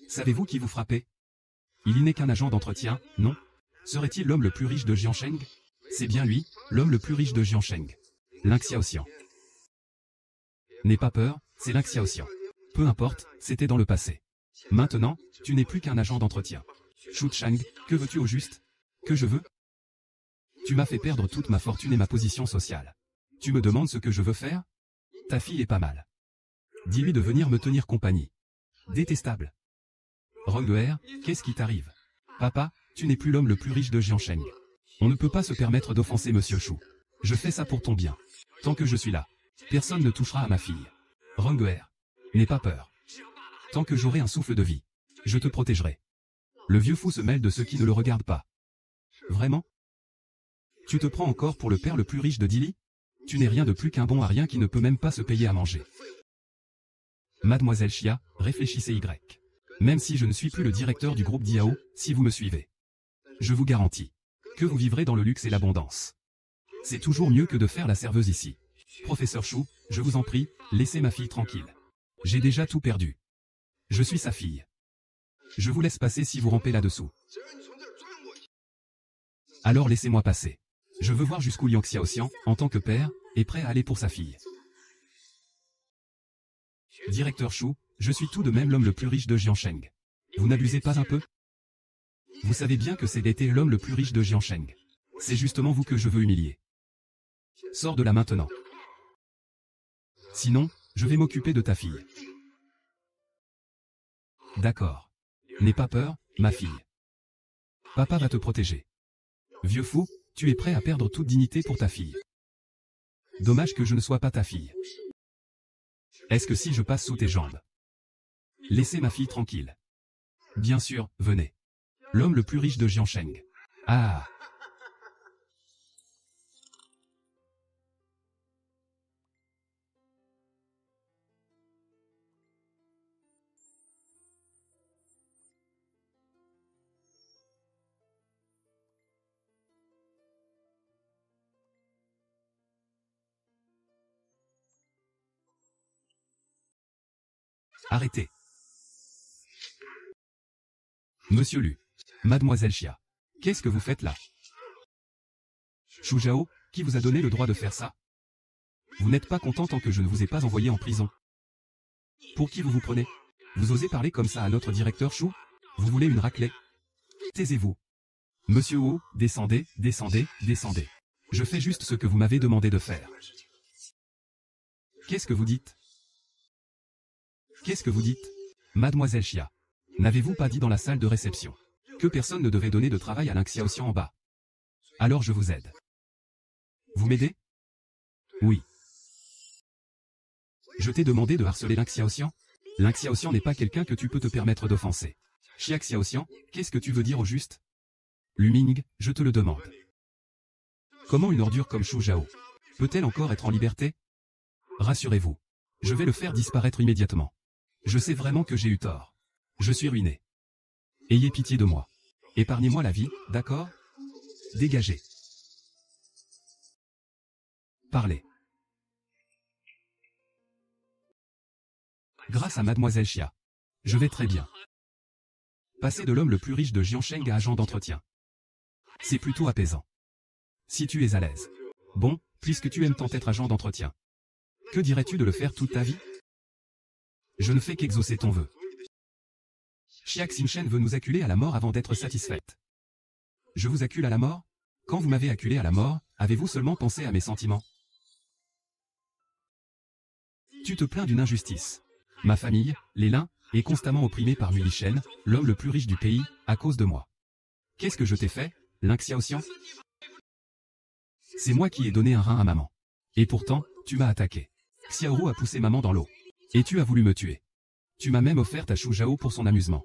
Savez-vous qui vous frappez? Il n'est qu'un agent d'entretien, non? Serait-il l'homme le plus riche de Jiansheng? C'est bien lui, l'homme le plus riche de Jiansheng. Ling Xiaoxian. N'aie pas peur, c'est Ling Xiaoxian. Peu importe, c'était dans le passé. Maintenant, tu n'es plus qu'un agent d'entretien. Shu Chang, que veux-tu au juste? Que je veux? Tu m'as fait perdre toute ma fortune et ma position sociale. Tu me demandes ce que je veux faire? Ta fille est pas mal. Dis-lui de venir me tenir compagnie. Détestable. Rong'er, qu'est-ce qui t'arrive? Papa, tu n'es plus l'homme le plus riche de Jiansheng. On ne peut pas se permettre d'offenser Monsieur Shu. Je fais ça pour ton bien. Tant que je suis là, personne ne touchera à ma fille. Rong'er, n'aie pas peur. Tant que j'aurai un souffle de vie, je te protégerai. Le vieux fou se mêle de ceux qui ne le regardent pas. Vraiment? Tu te prends encore pour le père le plus riche de Dili? Tu n'es rien de plus qu'un bon à rien qui ne peut même pas se payer à manger. Mademoiselle Xia, réfléchissez Y. Même si je ne suis plus le directeur du groupe Diao, si vous me suivez, je vous garantis que vous vivrez dans le luxe et l'abondance. C'est toujours mieux que de faire la serveuse ici. Professeur Shu, je vous en prie, laissez ma fille tranquille. J'ai déjà tout perdu. Je suis sa fille. Je vous laisse passer si vous rampez là-dessous. Alors laissez-moi passer. Je veux voir jusqu'où Liang Xiaoxian, en tant que père, est prêt à aller pour sa fille. Directeur Shu, je suis tout de même l'homme le plus riche de Jiansheng. Vous n'abusez pas un peu? Vous savez bien que c'est d'été l'homme le plus riche de Jiansheng. C'est justement vous que je veux humilier. Sors de là maintenant. Sinon, je vais m'occuper de ta fille. D'accord. N'aie pas peur, ma fille. Papa va te protéger. Vieux fou, tu es prêt à perdre toute dignité pour ta fille. Dommage que je ne sois pas ta fille. Est-ce que si je passe sous tes jambes? Laissez ma fille tranquille. Bien sûr, venez. L'homme le plus riche de Jiansheng. Ah! Arrêtez. Monsieur Lu. Mademoiselle Xia. Qu'est-ce que vous faites là? Shu Zhao, qui vous a donné le droit de faire ça? Vous n'êtes pas content tant que je ne vous ai pas envoyé en prison. Pour qui vous vous prenez? Vous osez parler comme ça à notre directeur Shu? Vous voulez une raclée? Taisez-vous. Monsieur Wu, descendez, descendez, descendez. Je fais juste ce que vous m'avez demandé de faire. Qu'est-ce que vous dites? Qu'est-ce que vous dites? Mademoiselle Xia. N'avez-vous pas dit dans la salle de réception que personne ne devait donner de travail à Liang Xiaoxian en bas? Alors je vous aide. Vous m'aidez? Oui. Je t'ai demandé de harceler Liang Xiaoxian? Liang Xiaoxian n'est pas quelqu'un que tu peux te permettre d'offenser. Xia Xiaoxian, qu'est-ce que tu veux dire au juste? Luming, je te le demande. Comment une ordure comme Shu Zhao peut-elle encore être en liberté? Rassurez-vous. Je vais le faire disparaître immédiatement. Je sais vraiment que j'ai eu tort. Je suis ruiné. Ayez pitié de moi. Épargnez-moi la vie, d'accord? Dégagez. Parlez. Grâce à Mademoiselle Xia. Je vais très bien. Passer de l'homme le plus riche de Jiansheng à agent d'entretien. C'est plutôt apaisant. Si tu es à l'aise. Bon, puisque tu aimes tant être agent d'entretien. Que dirais-tu de le faire toute ta vie? Je ne fais qu'exaucer ton vœu. Xia Xinchen veut nous acculer à la mort avant d'être satisfaite. Je vous accule à la mort? Quand vous m'avez acculé à la mort, avez-vous seulement pensé à mes sentiments? Tu te plains d'une injustice. Ma famille, les Lin, est constamment opprimée par Muli Shen, l'homme le plus riche du pays, à cause de moi. Qu'est-ce que je t'ai fait, Liang Xiaoxian? C'est moi qui ai donné un rein à maman. Et pourtant, tu m'as attaqué. Xiaoru a poussé maman dans l'eau. Et tu as voulu me tuer. Tu m'as même offert ta Shu Zhao pour son amusement.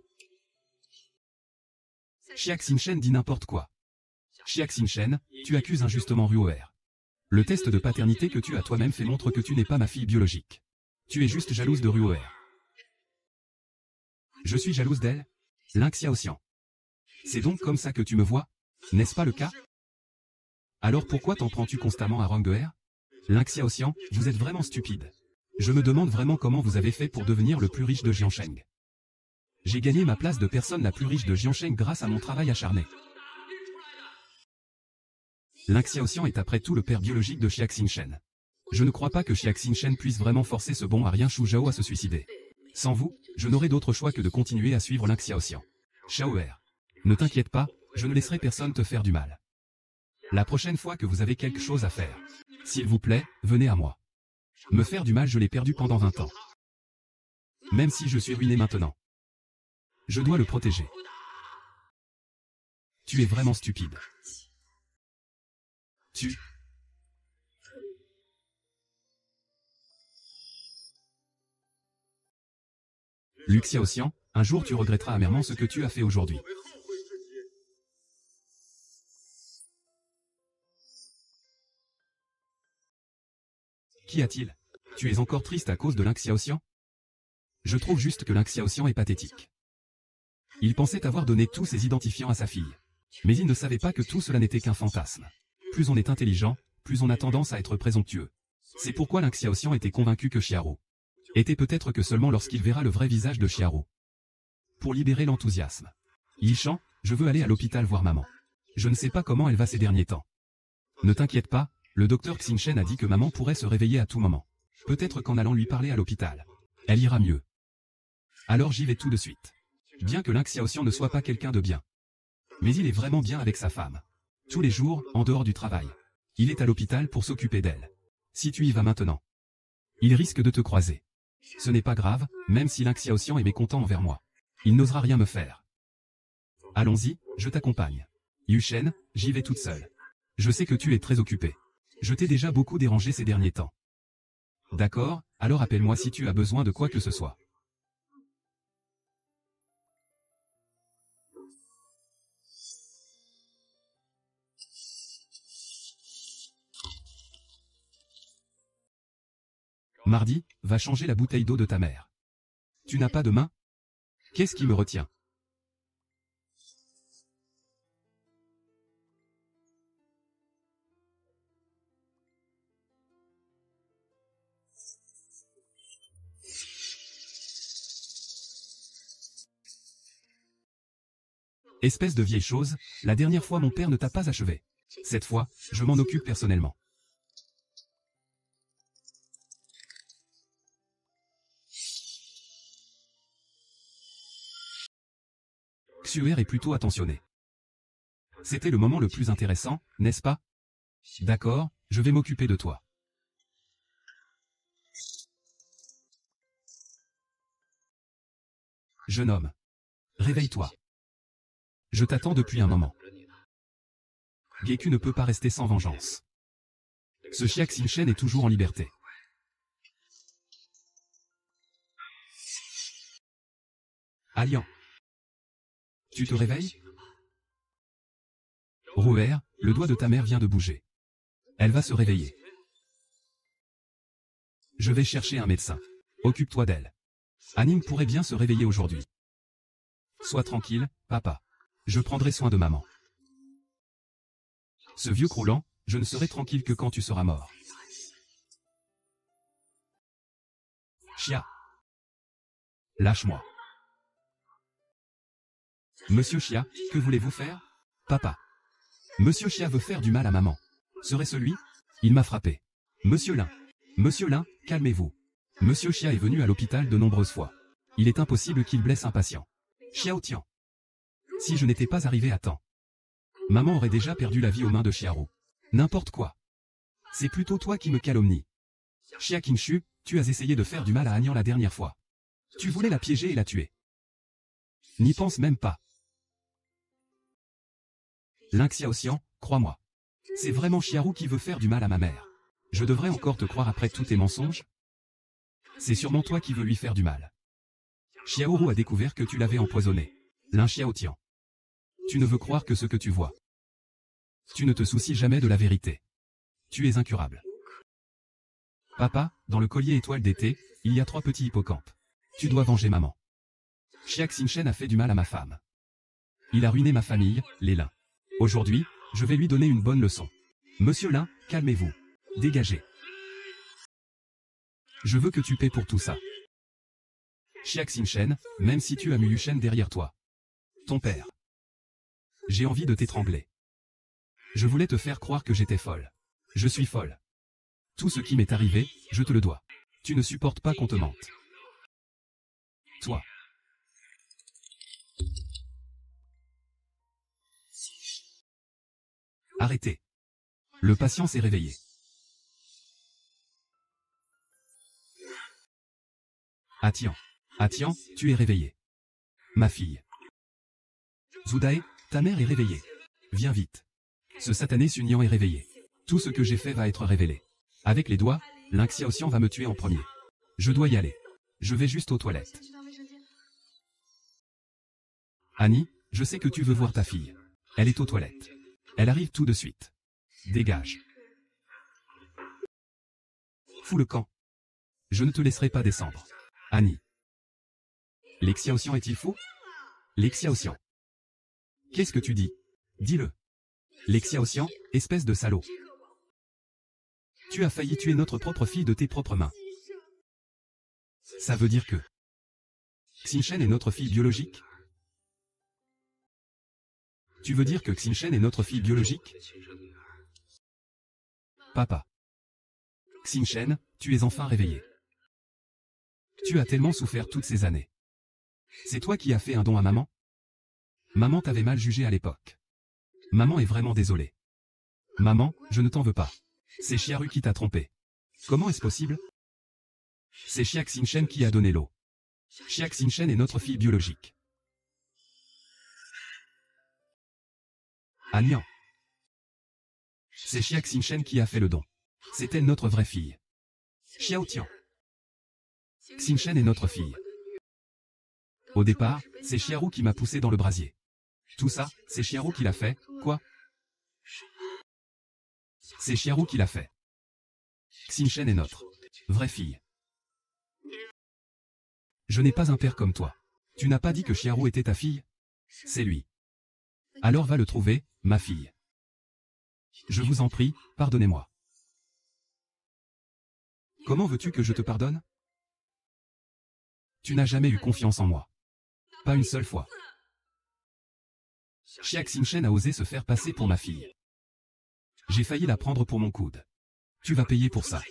Xia Xinchen dit n'importe quoi. Xia Xinchen, tu accuses injustement Ruoer. Le test de paternité que tu as toi-même fait montre que tu n'es pas ma fille biologique. Tu es juste jalouse de Ruoer. Je suis jalouse d'elle? Liang Xiaoxian. C'est donc comme ça que tu me vois? N'est-ce pas le cas? Alors pourquoi t'en prends-tu constamment à Rong'er? Liang Xiaoxian, vous êtes vraiment stupide. Je me demande vraiment comment vous avez fait pour devenir le plus riche de Jiansheng. J'ai gagné ma place de personne la plus riche de Jiansheng grâce à mon travail acharné. Liang Xiaoxian est après tout le père biologique de Xia Xinchen. Je ne crois pas que Xia Xinchen puisse vraiment forcer ce bon à rien Shu Zhao à se suicider. Sans vous, je n'aurai d'autre choix que de continuer à suivre Lin Xiaoxian. Xiaoer. Ne t'inquiète pas, je ne laisserai personne te faire du mal. La prochaine fois que vous avez quelque chose à faire, s'il vous plaît, venez à moi. Me faire du mal, je l'ai perdu pendant 20 ans. Même si je suis ruiné maintenant. Je dois le protéger. Tu es vraiment stupide. Lin Xiaoxian, un jour tu regretteras amèrement ce que tu as fait aujourd'hui. Qu'y a-t-il? Tu es encore triste à cause de Lin Xiaoxian? Je trouve juste que Lin Xiaoxian est pathétique. Il pensait avoir donné tous ses identifiants à sa fille. Mais il ne savait pas que tout cela n'était qu'un fantasme. Plus on est intelligent, plus on a tendance à être présomptueux. C'est pourquoi Lin Xiaoxian était convaincu que Xiaoru était peut-être que seulement lorsqu'il verra le vrai visage de Xiaoru. Pour libérer l'enthousiasme. Yishan, je veux aller à l'hôpital voir maman. Je ne sais pas comment elle va ces derniers temps. Ne t'inquiète pas, le docteur Xingchen a dit que maman pourrait se réveiller à tout moment. Peut-être qu'en allant lui parler à l'hôpital, elle ira mieux. Alors j'y vais tout de suite. Bien que Lin Xiaoxian ne soit pas quelqu'un de bien. Mais il est vraiment bien avec sa femme. Tous les jours, en dehors du travail. Il est à l'hôpital pour s'occuper d'elle. Si tu y vas maintenant, il risque de te croiser. Ce n'est pas grave, même si Lin Xiaoxian est mécontent envers moi. Il n'osera rien me faire. Allons-y, je t'accompagne. Yushen, j'y vais toute seule. Je sais que tu es très occupé. Je t'ai déjà beaucoup dérangé ces derniers temps. D'accord, alors appelle-moi si tu as besoin de quoi que ce soit. Mardi, va changer la bouteille d'eau de ta mère. Tu n'as pas de main? Qu'est-ce qui me retient? Espèce de vieille chose, la dernière fois mon père ne t'a pas achevé. Cette fois, je m'en occupe personnellement. Xuer est plutôt attentionné. C'était le moment le plus intéressant, n'est-ce pas? D'accord, je vais m'occuper de toi. Jeune homme. Réveille-toi. Je t'attends depuis un moment. Geku ne peut pas rester sans vengeance. Ce Xia Xingchen est toujours en liberté. Alian. Tu te réveilles? Rouer, le doigt de ta mère vient de bouger. Elle va se réveiller. Je vais chercher un médecin. Occupe-toi d'elle. Anning pourrait bien se réveiller aujourd'hui. Sois tranquille, papa. Je prendrai soin de maman. Ce vieux croulant, je ne serai tranquille que quand tu seras mort. Chia. Lâche-moi. Monsieur Chia, que voulez-vous faire? Papa. Monsieur Chia veut faire du mal à maman. Serait-ce lui? Il m'a frappé. Monsieur Lin, calmez-vous. Monsieur Chia est venu à l'hôpital de nombreuses fois. Il est impossible qu'il blesse un patient. Xiao Tian. Si je n'étais pas arrivé à temps, maman aurait déjà perdu la vie aux mains de Xiaoru. N'importe quoi. C'est plutôt toi qui me calomnie. Xia Qingshu, tu as essayé de faire du mal à Agnan la dernière fois. Tu voulais la piéger et la tuer. N'y pense même pas. Lin Xiaoxian, crois-moi. C'est vraiment Xiaoru qui veut faire du mal à ma mère. Je devrais encore te croire après tous tes mensonges? C'est sûrement toi qui veux lui faire du mal. Xiaoru a découvert que tu l'avais empoisonné. Lin Xiaotian. Tu ne veux croire que ce que tu vois. Tu ne te soucies jamais de la vérité. Tu es incurable. Papa, dans le collier étoile d'été, il y a 3 petits hippocampes. Tu dois venger maman. Xia Xingchen a fait du mal à ma femme. Il a ruiné ma famille, les Lin. Aujourd'hui, je vais lui donner une bonne leçon. Monsieur Lin, calmez-vous. Dégagez. Je veux que tu paies pour tout ça. Xia Xingchen, même si tu as Mu Yushen derrière toi. Ton père. J'ai envie de t'étrangler. Je voulais te faire croire que j'étais folle. Je suis folle. Tout ce qui m'est arrivé, je te le dois. Tu ne supportes pas qu'on te mente. Toi. Arrêtez. Le patient s'est réveillé. Atian. Atian, tu es réveillé. Ma fille. Zoudae, ta mère est réveillée. Viens vite. Ce satané Sunyan est réveillé. Tout ce que j'ai fait va être révélé. Avec les doigts, Ling Xiaoxian va me tuer en premier. Je dois y aller. Je vais juste aux toilettes. Annie, je sais que tu veux voir ta fille. Elle est aux toilettes. Elle arrive tout de suite. Dégage. Fous le camp. Je ne te laisserai pas descendre. Annie. Ling Xiaoxian est-il fou? Ling Xiaoxian. Qu'est-ce que tu dis? Dis-le. Ling Xiaoxian, espèce de salaud. Tu as failli tuer notre propre fille de tes propres mains. Ça veut dire que Xinchen est notre fille biologique? Tu veux dire que Xinchen est notre fille biologique? Papa. Xinchen, tu es enfin réveillé. Tu as tellement souffert toutes ces années. C'est toi qui as fait un don à maman? Maman t'avait mal jugé à l'époque. Maman est vraiment désolée. Maman, je ne t'en veux pas. C'est Chiaru qui t'a trompé. Comment est-ce possible? C'est Xia Xinchen qui a donné l'eau. Xia Xinchen est notre fille biologique. Agnan. C'est Xia Xinchen qui a fait le don. C'est elle notre vraie fille. Xiao Tian. Xinchen est notre fille. Au départ, c'est Chiaru qui m'a poussé dans le brasier. Tout ça, c'est Chiaru qui l'a fait, quoi? C'est Chiaru qui l'a fait. Xinchen est notre vraie fille. Je n'ai pas un père comme toi. Tu n'as pas dit que Chiaru était ta fille? C'est lui. Alors va le trouver, ma fille. Je vous en prie, pardonnez-moi. Comment veux-tu que je te pardonne? Tu n'as jamais eu confiance en moi. Pas une seule fois. Xia Xinchen a osé se faire passer pour ma fille. J'ai failli la prendre pour mon coude. Tu vas payer pour ça.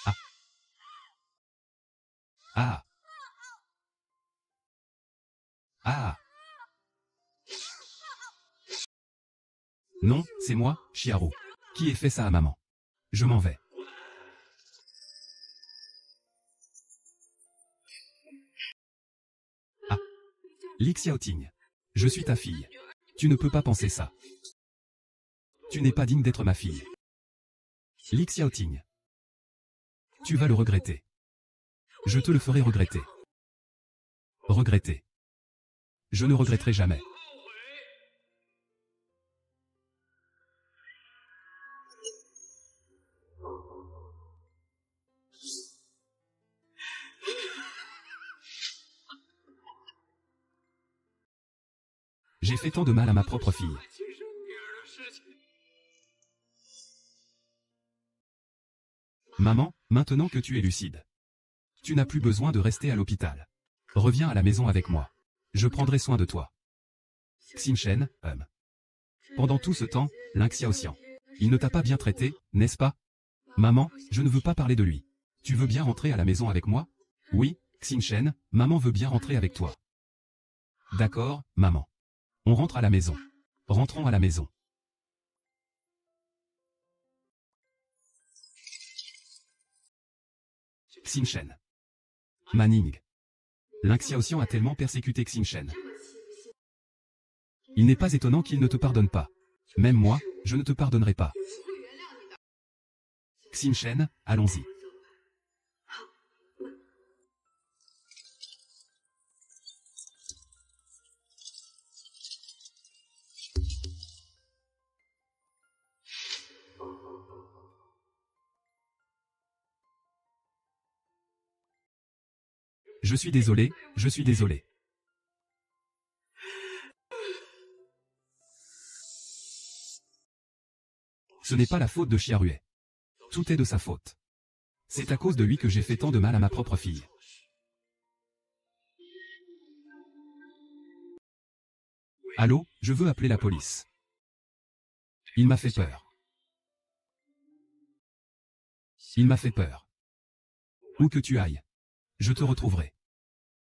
Ah. Ah. Ah. Non, c'est moi, Chiaru. Qui ai fait ça à maman? Je m'en vais. Ah. Li Xiaoting. Je suis ta fille. Tu ne peux pas penser ça. Tu n'es pas digne d'être ma fille. Li Xiaoting. Tu vas le regretter. Je te le ferai regretter. Regretter. Je ne regretterai jamais. J'ai fait tant de mal à ma propre fille. Maman, maintenant que tu es lucide. Tu n'as plus besoin de rester à l'hôpital. Reviens à la maison avec moi. Je prendrai soin de toi. Xinchen, Pendant tout ce temps, Ling Xiaoxian. Il ne t'a pas bien traité, n'est-ce pas? Maman, je ne veux pas parler de lui. Tu veux bien rentrer à la maison avec moi? Oui, Xinchen, maman veut bien rentrer avec toi. D'accord, maman. On rentre à la maison. Rentrons à la maison. Xinchen. Manning. Ling Xiaoxian a tellement persécuté Xinchen. Il n'est pas étonnant qu'il ne te pardonne pas. Même moi, je ne te pardonnerai pas. Xinchen, allons-y. Je suis désolé, je suis désolé. Ce n'est pas la faute de Chiarué. Tout est de sa faute. C'est à cause de lui que j'ai fait tant de mal à ma propre fille. Allô, je veux appeler la police. Il m'a fait peur. Il m'a fait peur. Où que tu ailles, je te retrouverai.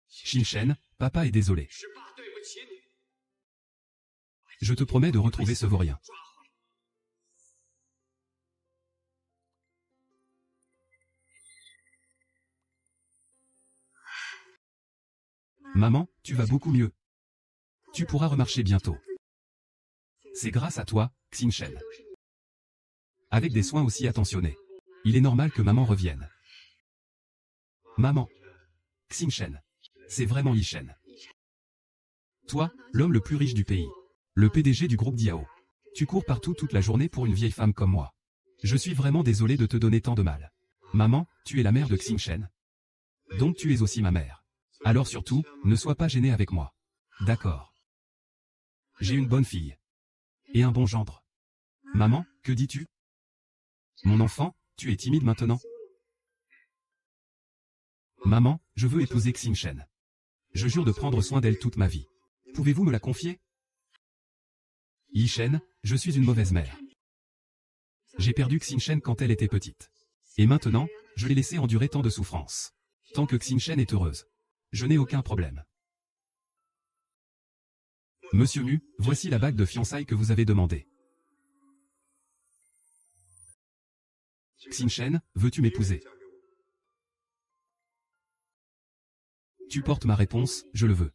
Xinchen, papa est désolé. Je te promets de retrouver ce vaurien. Maman, tu vas beaucoup mieux. Tu pourras remarcher bientôt. C'est grâce à toi, Xinchen. Avec des soins aussi attentionnés. Il est normal que maman revienne. Maman. Xinchen. C'est vraiment Yishen. Toi, l'homme le plus riche du pays. Le PDG du groupe Diao. Tu cours partout toute la journée pour une vieille femme comme moi. Je suis vraiment désolé de te donner tant de mal. Maman, tu es la mère de Xinchen. Donc tu es aussi ma mère. Alors surtout, ne sois pas gênée avec moi. D'accord. J'ai une bonne fille. Et un bon gendre. Maman, que dis-tu? Mon enfant, tu es timide maintenant? Maman, je veux épouser Xinchen. Je jure de prendre soin d'elle toute ma vie. Pouvez-vous me la confier? Yishen, je suis une mauvaise mère. J'ai perdu Xinchen quand elle était petite. Et maintenant, je l'ai laissée endurer tant de souffrances. Tant que Xinchen est heureuse, je n'ai aucun problème. Monsieur Mu, voici la bague de fiançailles que vous avez demandée. Xinchen, veux-tu m'épouser? Tu portes ma réponse, je le veux.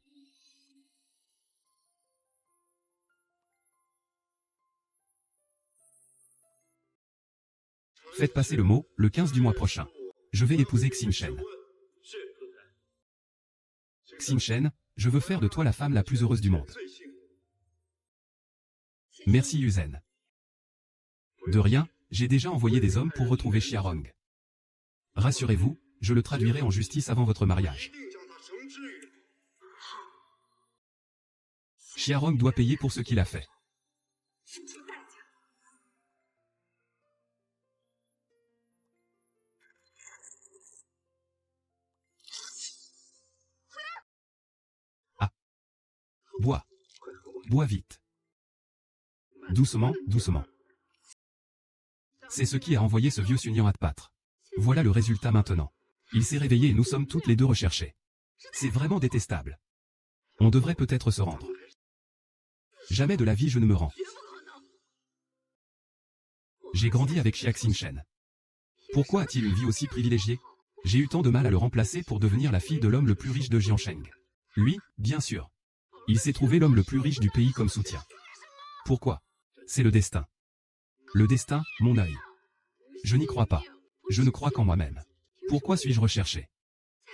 Faites passer le mot, le 15 du mois prochain. Je vais épouser Xinchen. Xinchen, je veux faire de toi la femme la plus heureuse du monde. Merci Yuzen. De rien, j'ai déjà envoyé des hommes pour retrouver Xiarong. Rassurez-vous, je le traduirai en justice avant votre mariage. Xiarong doit payer pour ce qu'il a fait. Ah. Bois. Bois vite. Doucement, doucement. C'est ce qui a envoyé ce vieux Sunyan à te battre. Voilà le résultat maintenant. Il s'est réveillé et nous sommes toutes les deux recherchées. C'est vraiment détestable. On devrait peut-être se rendre. Jamais de la vie je ne me rends. J'ai grandi avec Xia Xinchen. Pourquoi a-t-il une vie aussi privilégiée? J'ai eu tant de mal à le remplacer pour devenir la fille de l'homme le plus riche de Jiansheng. Lui, bien sûr. Il s'est trouvé l'homme le plus riche du pays comme soutien. Pourquoi? C'est le destin. Le destin, mon œil. Je n'y crois pas. Je ne crois qu'en moi-même. Pourquoi suis-je recherché?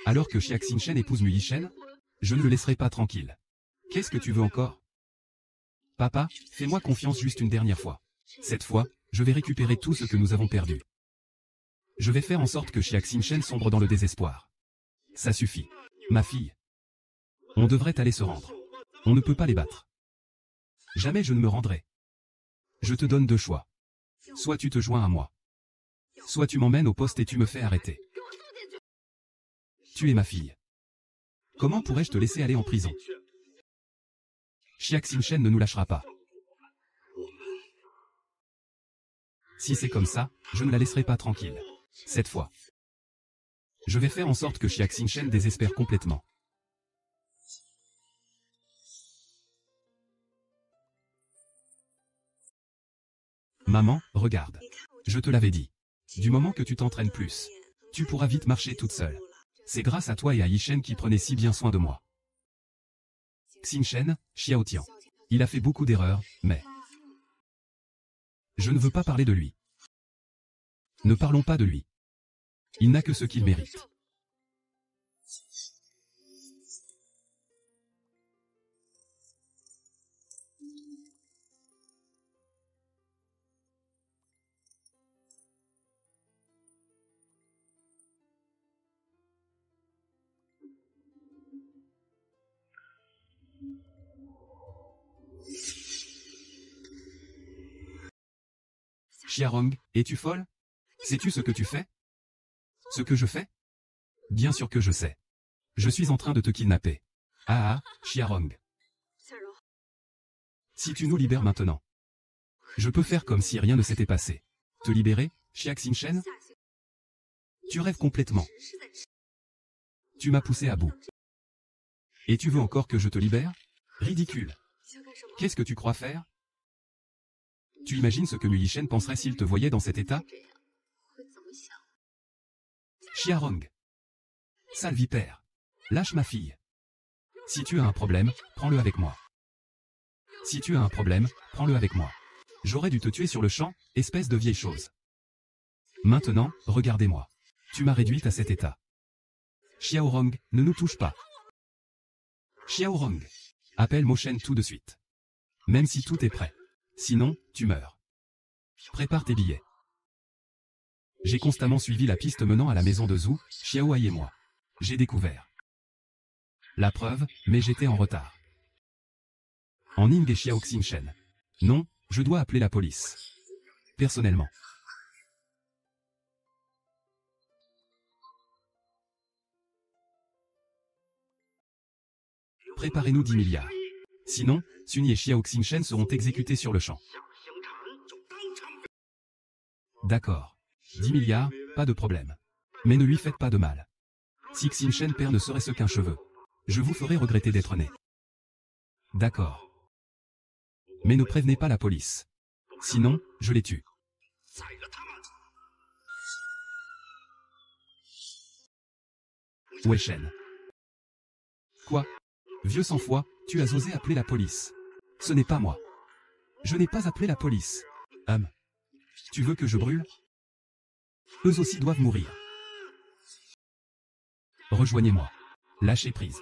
Alors que Xia Xinchen épouse Mu Yishen, je ne le laisserai pas tranquille. Qu'est-ce que tu veux encore? Papa, fais-moi confiance juste une dernière fois. Cette fois, je vais récupérer tout ce que nous avons perdu. Je vais faire en sorte que Xia Xinchen sombre dans le désespoir. Ça suffit. Ma fille. On devrait aller se rendre. On ne peut pas les battre. Jamais je ne me rendrai. Je te donne deux choix. Soit tu te joins à moi. Soit tu m'emmènes au poste et tu me fais arrêter. Tu es ma fille. Comment pourrais-je te laisser aller en prison? Xia Xinchen ne nous lâchera pas. Si c'est comme ça, je ne la laisserai pas tranquille. Cette fois. Je vais faire en sorte que Xia Xinchen désespère complètement. Maman, regarde. Je te l'avais dit. Du moment que tu t'entraînes plus, tu pourras vite marcher toute seule. C'est grâce à toi et à Yishen qui prenaient si bien soin de moi. Xinchen, Xiaotian. Il a fait beaucoup d'erreurs, mais... Je ne veux pas parler de lui. Ne parlons pas de lui. Il n'a que ce qu'il mérite. Xiarong, es-tu folle? Sais-tu ce que tu fais? Ce que je fais? Bien sûr que je sais. Je suis en train de te kidnapper. Ah ah, Xiarong. Si tu nous libères maintenant, je peux faire comme si rien ne s'était passé. Te libérer, Xia Xinchen? Tu rêves complètement. Tu m'as poussé à bout. Et tu veux encore que je te libère? Ridicule. Qu'est-ce que tu crois faire? Tu imagines ce que Mu Yishen penserait s'il te voyait dans cet état? Xiaorong. Sale vipère. Lâche ma fille. Si tu as un problème, prends-le avec moi. Si tu as un problème, prends-le avec moi. J'aurais dû te tuer sur le champ, espèce de vieille chose. Maintenant, regardez-moi. Tu m'as réduite à cet état. Xiaorong, ne nous touche pas. Xiaorong. Appelle Mo Shen tout de suite. Même si tout est prêt. Sinon, tu meurs. Prépare tes billets. J'ai constamment suivi la piste menant à la maison de Zhu, Xiaoai et moi. J'ai découvert. La preuve, mais j'étais en retard. En Ning et Xiao Xingshen. Non, je dois appeler la police. Personnellement. Préparez-nous 10 milliards. Sinon, Sun Yi et Xiao Xingshen seront exécutés sur le champ. D'accord. 10 milliards, pas de problème. Mais ne lui faites pas de mal. Si Xingshen perd ne serait-ce qu'un cheveu, je vous ferai regretter d'être né. D'accord. Mais ne prévenez pas la police. Sinon, je les tue. Wei Shen. Quoi? Vieux sans foi, tu as osé appeler la police. Ce n'est pas moi. Je n'ai pas appelé la police. Tu veux que je brûle? Eux aussi doivent mourir. Rejoignez-moi. Lâchez prise.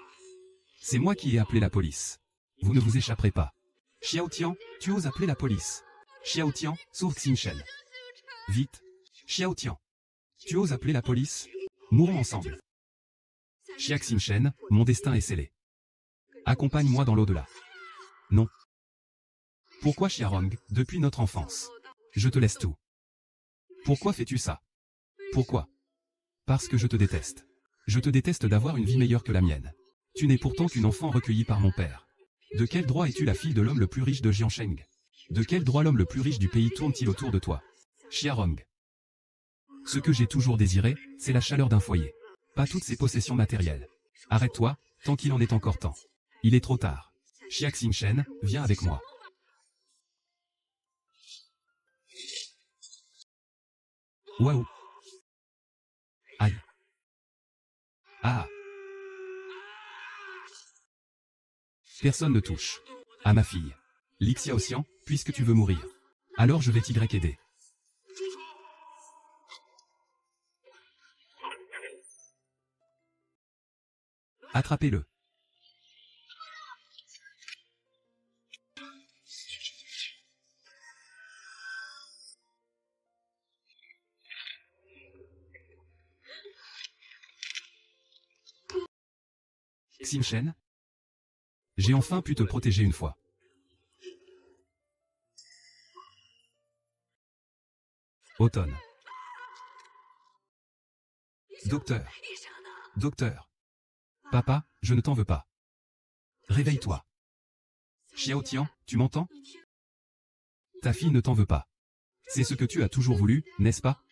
C'est moi qui ai appelé la police. Vous ne vous échapperez pas. Xiao Tian, tu oses appeler la police. Xiao Tian, sauve Xingshen. Vite. Xiao Tian. Tu oses appeler la police? Mourons ensemble. Xia Xingshen, mon destin est scellé. Accompagne-moi dans l'au-delà. Non. Pourquoi Xiaorong, depuis notre enfance? Je te laisse tout. Pourquoi fais-tu ça? Pourquoi? Parce que je te déteste. Je te déteste d'avoir une vie meilleure que la mienne. Tu n'es pourtant qu'une enfant recueillie par mon père. De quel droit es-tu la fille de l'homme le plus riche de Jiansheng? De quel droit l'homme le plus riche du pays tourne-t-il autour de toi? Xiaorong. Ce que j'ai toujours désiré, c'est la chaleur d'un foyer. Pas toutes ces possessions matérielles. Arrête-toi, tant qu'il en est encore temps. Il est trop tard. Xia Xingshen, viens avec moi. Waouh. Aïe. Ah. Personne ne touche. À ma fille. Li Xiaoxian, puisque tu veux mourir. Alors je vais t'aider. Attrapez-le. Xingshen, j'ai enfin pu te protéger une fois. Automne. Docteur. Docteur. Papa, je ne t'en veux pas. Réveille-toi. Xiao Tian, tu m'entends? Ta fille ne t'en veut pas. C'est ce que tu as toujours voulu, n'est-ce pas?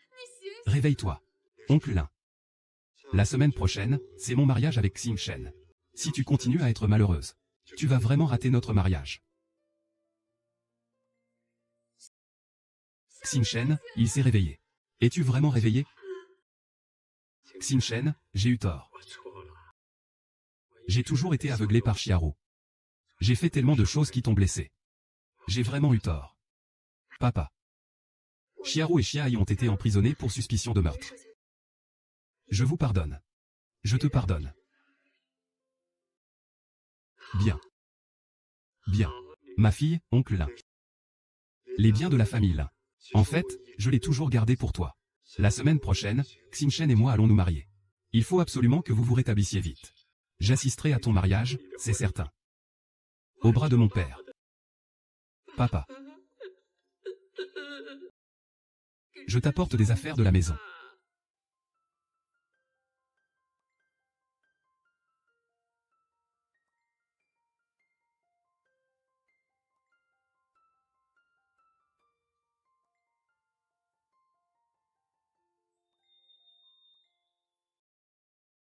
Réveille-toi. Oncle Lin. La semaine prochaine, c'est mon mariage avec Xingshen. Si tu continues à être malheureuse, tu vas vraiment rater notre mariage. Xingshen, il s'est réveillé. Es-tu vraiment réveillé? Xingshen, j'ai eu tort. J'ai toujours été aveuglé par Xiaro. J'ai fait tellement de choses qui t'ont blessé. J'ai vraiment eu tort. Papa. Xiaro et Xiaoai ont été emprisonnés pour suspicion de meurtre. Je vous pardonne. Je te pardonne. Bien. Bien. Ma fille, oncle Lin. Les biens de la famille Lin. En fait, je l'ai toujours gardé pour toi. La semaine prochaine, Xingshen et moi allons nous marier. Il faut absolument que vous vous rétablissiez vite. J'assisterai à ton mariage, c'est certain. Au bras de mon père. Papa. Je t'apporte des affaires de la maison.